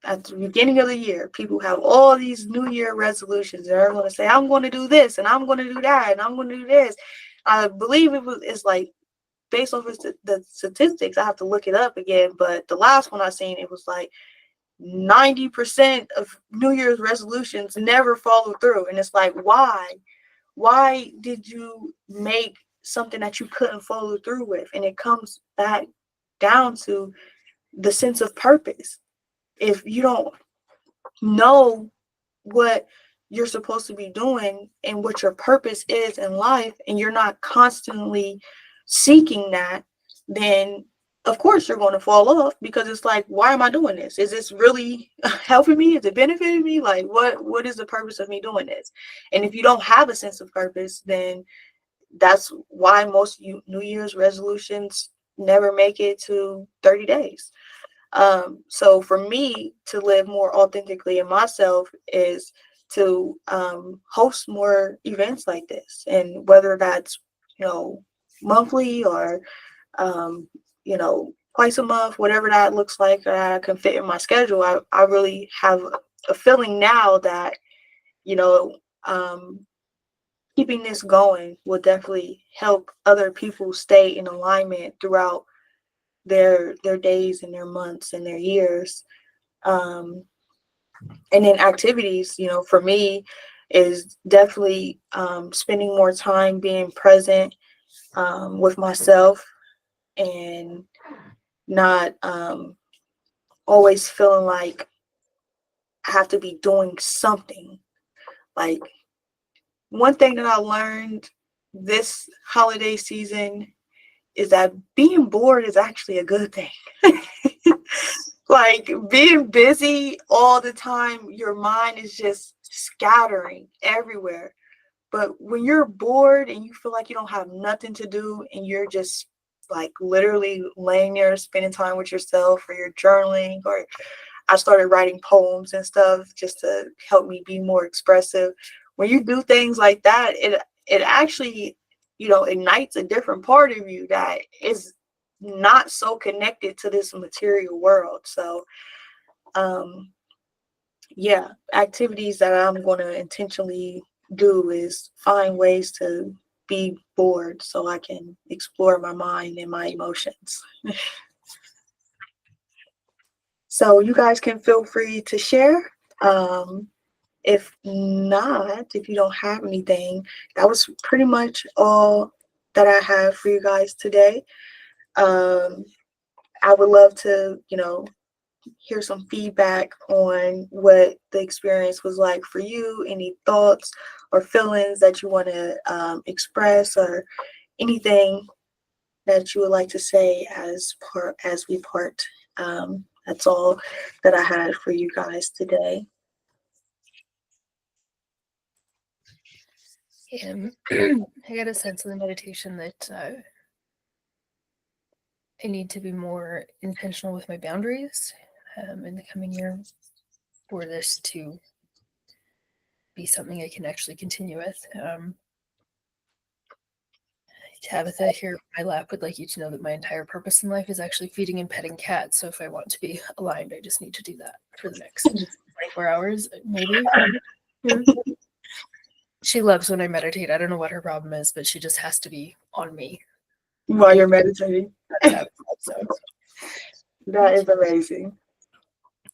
at the beginning of the year, people have all these New Year resolutions. They're going to say, I'm going to do this, and I'm going to do that, and I'm going to do this. I believe it's like, based off of the statistics, I have to look it up again, but the last one I seen, it was like 90% of New Year's resolutions never follow through. And it's like, why? Why did you make something that you couldn't follow through with? And it comes back down to the sense of purpose. If you don't know what you're supposed to be doing and what your purpose is in life, and you're not constantly seeking that, then of course you're going to fall off, because it's like, why am I doing this? Is this really helping me? Is it benefiting me? Like, what is the purpose of me doing this? And if you don't have a sense of purpose, then that's why most New Year's resolutions never make it to 30 days. So for me to live more authentically in myself is to host more events like this, and whether that's monthly or twice a month, whatever that looks like, that I can fit in my schedule. I really have a feeling now that keeping this going will definitely help other people stay in alignment throughout their days and their months and their years. And then activities, for me, is definitely spending more time being present with myself, and not always feeling like I have to be doing something. Like, one thing that I learned this holiday season is that being bored is actually a good thing. Like, being busy all the time, your mind is just scattering everywhere. But when you're bored and you feel like you don't have nothing to do, and you're just like literally laying there spending time with yourself, or you're journaling, or I started writing poems and stuff just to help me be more expressive. When you do things like that, it actually, ignites a different part of you that is not so connected to this material world. So, yeah, activities that I'm going to intentionally do is find ways to be bored so I can explore my mind and my emotions. So you guys can feel free to share. If not, if you don't have anything, that was pretty much all that I have for you guys today. I would love to, hear some feedback on what the experience was like for you, any thoughts or feelings that you want to express, or anything that you would like to say as we part. That's all that I had for you guys today. I got a sense in the meditation that I need to be more intentional with my boundaries in the coming year, for this to be something I can actually continue with. Tabitha here on my lap would like you to know that my entire purpose in life is actually feeding and petting cats. So if I want to be aligned, I just need to do that for the next 24 hours, maybe. She loves when I meditate. I don't know what her problem is, but she just has to be on me while you're meditating. So that is amazing.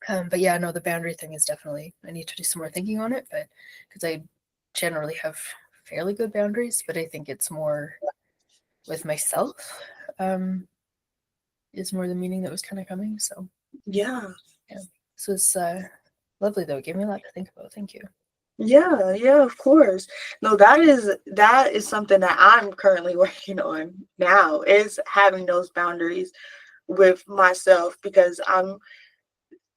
But yeah, no, the boundary thing is definitely, I need to do some more thinking on it, but because I generally have fairly good boundaries, but I think it's more with myself, is more the meaning that was kind of coming. So Yeah. So it's lovely though. It gave me a lot to think about. Thank you. Yeah, of course. No, that is something that I'm currently working on now, is having those boundaries with myself, because I'm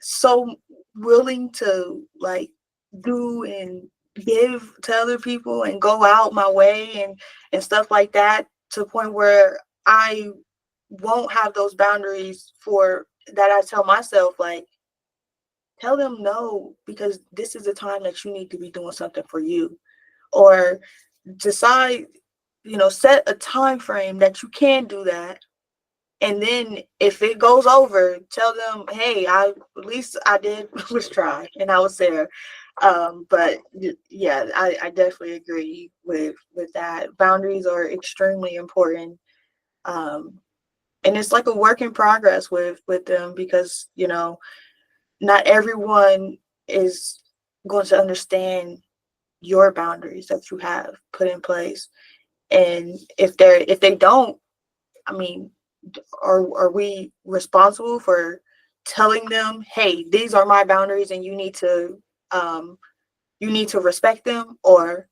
so willing to like do and give to other people and go out my way and stuff like that, to the point where I won't have those boundaries for that, I tell myself, like, tell them no, because this is the time that you need to be doing something for you. Or decide, set a time frame that you can do that. And then if it goes over, tell them, hey, at least I did was try and I was there. But yeah, I definitely agree with that. Boundaries are extremely important. And it's like a work in progress with them, because not everyone is going to understand your boundaries that you have put in place. And if they don't, I mean, are we responsible for telling them, hey, these are my boundaries and you need to respect them? Or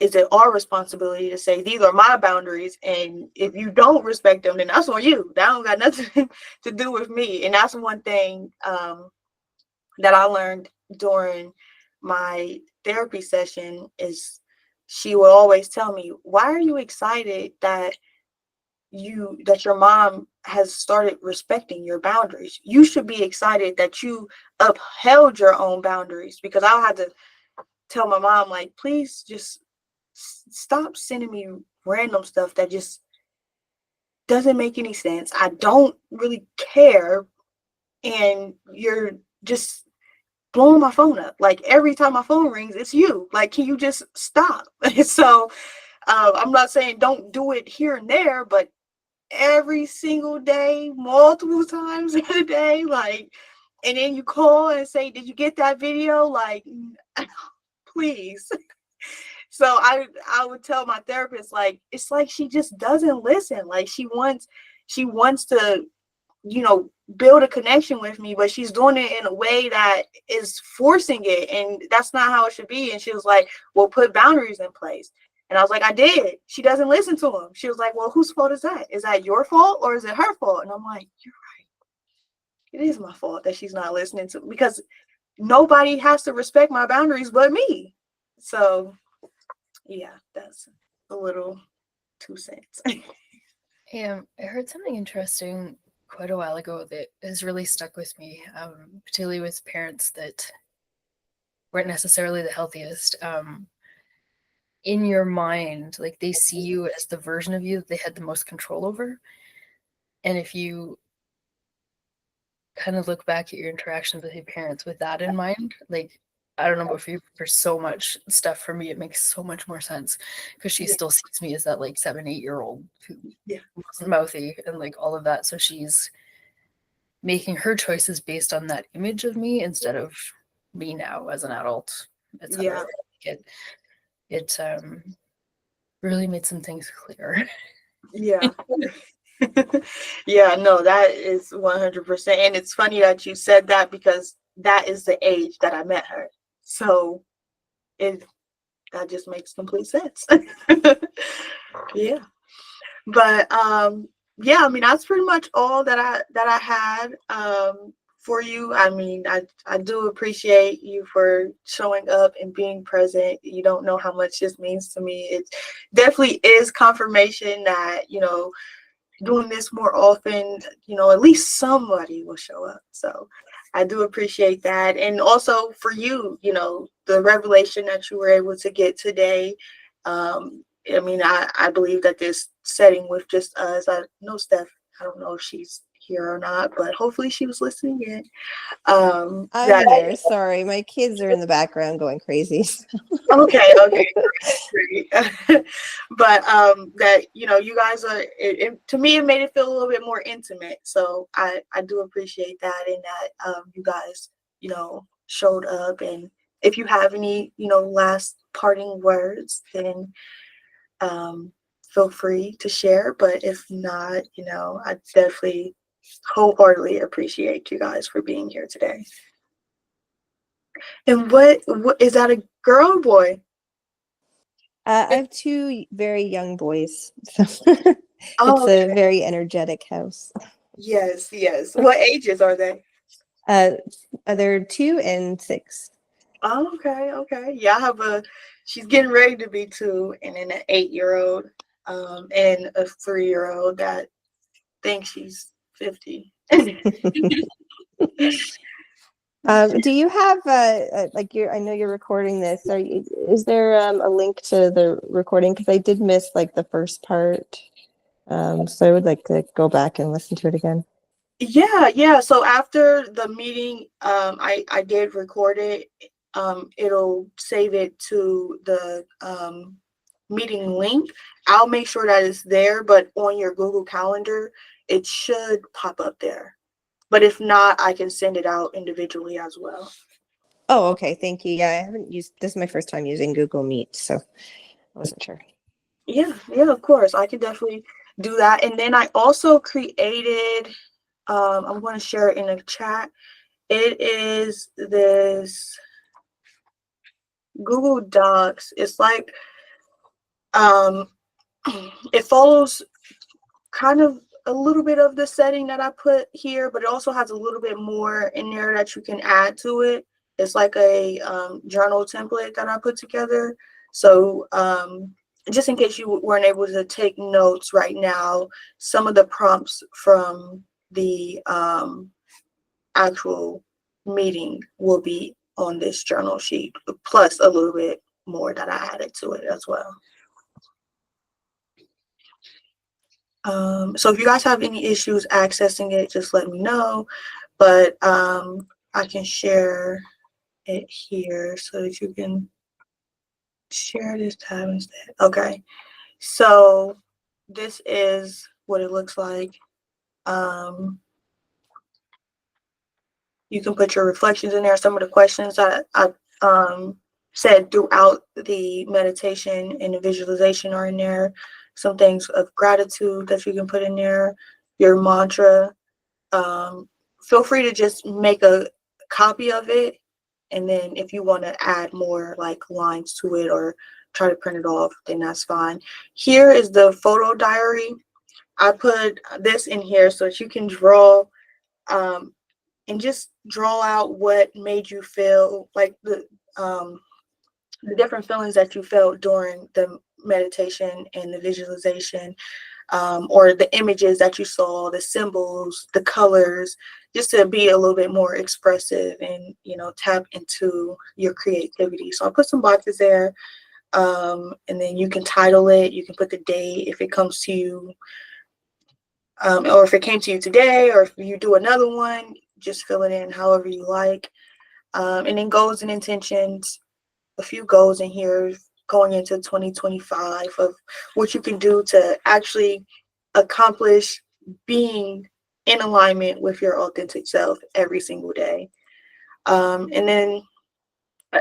is it our responsibility to say, these are my boundaries, and if you don't respect them, then that's on you. That don't got nothing to do with me. And that's one thing that I learned during my therapy session is, she will always tell me, why are you excited that your mom has started respecting your boundaries? You should be excited that you upheld your own boundaries. Because I'll have to tell my mom, like, please just stop sending me random stuff that just doesn't make any sense. I don't really care, and you're just blowing my phone up. Like, every time my phone rings, it's you. Like, can you just stop? So I'm not saying don't do it here and there, but every single day, multiple times in a day, like, and then you call and say, did you get that video? Like, please. So I would tell my therapist, like, it's like she just doesn't listen. Like, she wants to, build a connection with me, but she's doing it in a way that is forcing it, and that's not how it should be. And she was like, well, put boundaries in place. And I was like, I did. She doesn't listen to them. She was like, well, whose fault is that? Is that your fault or is it her fault? And I'm like, you're right. It is my fault that she's not listening to, because nobody has to respect my boundaries but me. So yeah, that's a little 2 cents. I heard something interesting quite a while ago that has really stuck with me, particularly with parents that weren't necessarily the healthiest. In your mind, like, they see you as the version of you that they had the most control over. And if you kind of look back at your interactions with your parents with that in mind, like, I don't know about for you, for so much stuff for me, it makes so much more sense, because she still sees me as that, like, 7, 8 year old who wasn't mouthy and, like, all of that. So she's making her choices based on that image of me instead of me now as an adult, etc. It really made some things clear. Yeah. Yeah, no, that is 100%. And it's funny that you said that, because that is the age that I met her. So that just makes complete sense. Yeah. But yeah, I mean, that's pretty much all that I had for you. I mean, I do appreciate you for showing up and being present. You don't know how much this means to me. It definitely is confirmation that, doing this more often, at least somebody will show up. So I do appreciate that. And also for you, the revelation that you were able to get today. I mean, I believe that this setting with just us, I know Steph, I don't know if she's here or not, but hopefully she was listening in. I'm here. Sorry, my kids are in the background going crazy. Okay, great. But that you guys are. To me, it made it feel a little bit more intimate. So I do appreciate that, and that you guys showed up. And if you have any last parting words, then feel free to share. But if not, I definitely wholeheartedly appreciate you guys for being here today. And what is that, a girl or boy? I have 2 very young boys. So it's Okay. a very energetic house. Yes. What ages are they? They're 2 and 6. Oh, okay. Yeah, she's getting ready to be 2, and then an 8-year-old, and a 3-year-old that think she's 50. Do you have like I know you're recording this. Is there a link to the recording? Because I did miss like the first part. So I would like to go back and listen to it again. Yeah. So after the meeting, I did record it. It'll save it to the meeting link. I'll make sure that it's there, but on your Google Calendar, it should pop up there. But if not, I can send it out individually as well. Oh, okay. Thank you. Yeah, I haven't used this is my first time using Google Meet, so I wasn't sure. Yeah, of course. I can definitely do that. And then I also created, I'm going to share it in the chat. It is this Google Docs. It's like, it follows kind of a little bit of the setting that I put here, but it also has a little bit more in there that you can add to it. It's like a journal template that I put together. So just in case you weren't able to take notes right now, some of the prompts from the actual meeting will be on this journal sheet, plus a little bit more that I added to it as well. So if you guys have any issues accessing it, just let me know. But I can share it here so that you can share this tab instead. Okay, so this is what it looks like. You can put your reflections in there. Some of the questions I said throughout the meditation and the visualization are in there. Some things of gratitude that you can put in there. Your mantra. Feel free to just make a copy of it, and then if you want to add more like lines to it or try to print it off, then that's fine. Here is the photo diary. I put this in here so that you can draw and just draw out what made you feel like the different feelings that you felt during the meditation and the visualization, or the images that you saw, the symbols, the colors, just to be a little bit more expressive and, you know, tap into your creativity. So I'll put some boxes there, and then you can title it. You can put the date if it comes to you, or if it came to you today, or if you do another one, just fill it in however you like. And then goals and intentions, a few goals in here going into 2025 of what you can do to actually accomplish being in alignment with your authentic self every single day. And then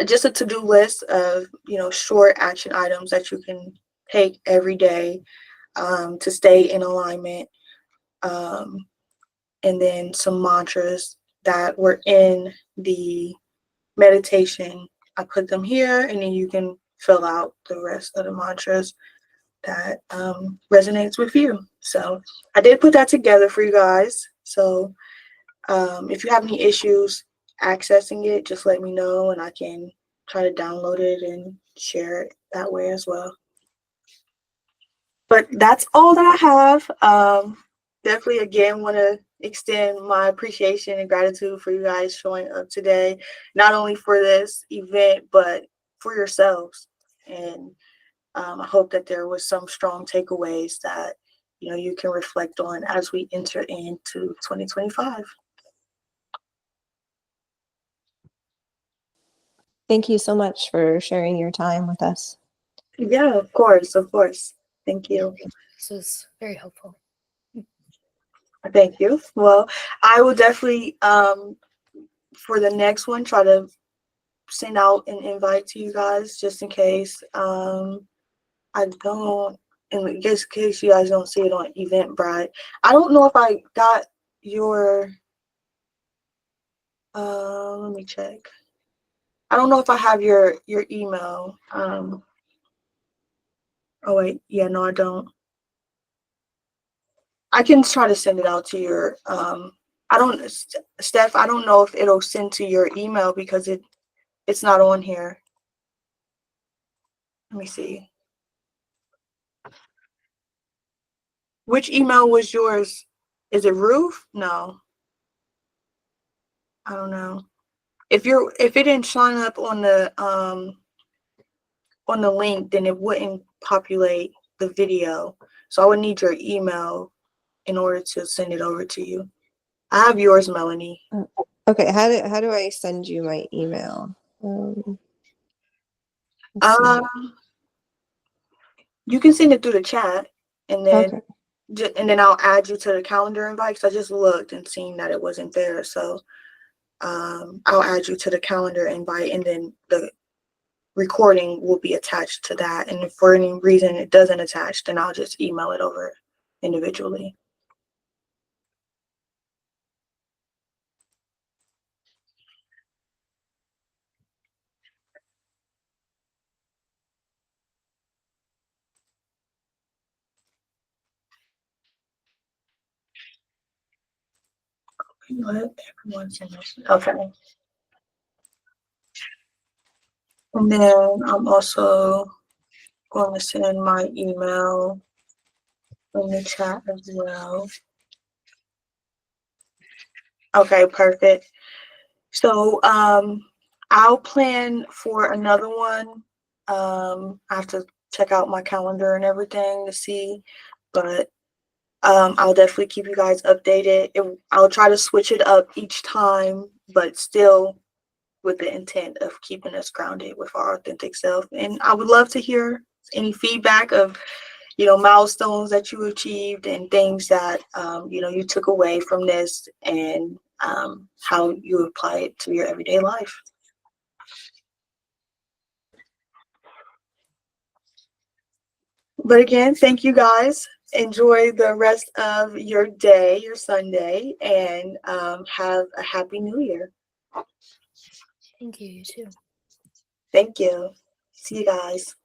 just a to-do list of, you know, short action items that you can take every day to stay in alignment. And then some mantras that were in the meditation. I put them here, and then you can fill out the rest of the mantras that resonates with you. So I did put that together for you guys. So if you have any issues accessing it, just let me know, and I can try to download it and share it that way as well. But that's all that I have. Definitely, again, want to extend my appreciation and gratitude for you guys showing up today, not only for this event, but for yourselves. And I hope that there was some strong takeaways that, you know, you can reflect on as we enter into 2025. Thank you so much for sharing your time with us. Yeah, of course, of course. Thank you. This was very helpful. Thank you. Well, I will definitely, for the next one, try to send out an invite to you guys just in case. I don't, in case you guys don't see it on Eventbrite. I don't know if I got your, let me check. I don't know if I have your email. Oh wait, yeah, no, I don't. I can try to send it out to your, I don't, Steph, I don't know if it'll send to your email because it's not on here. Let me see. Which email was yours? Is it Roof? No, I don't know. If it didn't sign up on the link, then it wouldn't populate the video. So I would need your email in order to send it over to you. I have yours, Melanie. Okay, how do I send you my email? Let's see. You can send it through the chat, and then Okay. I'll add you to the calendar invite. Cause I just looked and seen that it wasn't there, so I'll add you to the calendar invite, and then the recording will be attached to that. And if for any reason it doesn't attach, then I'll just email it over individually. Let everyone send this. Okay. And then I'm also going to send my email in the chat as well. Okay, perfect. So I'll plan for another one. I have to check out my calendar and everything to see, but I'll definitely keep you guys updated. I'll try to switch it up each time, but still with the intent of keeping us grounded with our authentic self. And I would love to hear any feedback of, milestones that you achieved and things that, you took away from this, and how you apply it to your everyday life. But again, thank you guys. Enjoy the rest of your day, your Sunday, and have a happy New Year. Thank you, you too. Thank you. See you guys.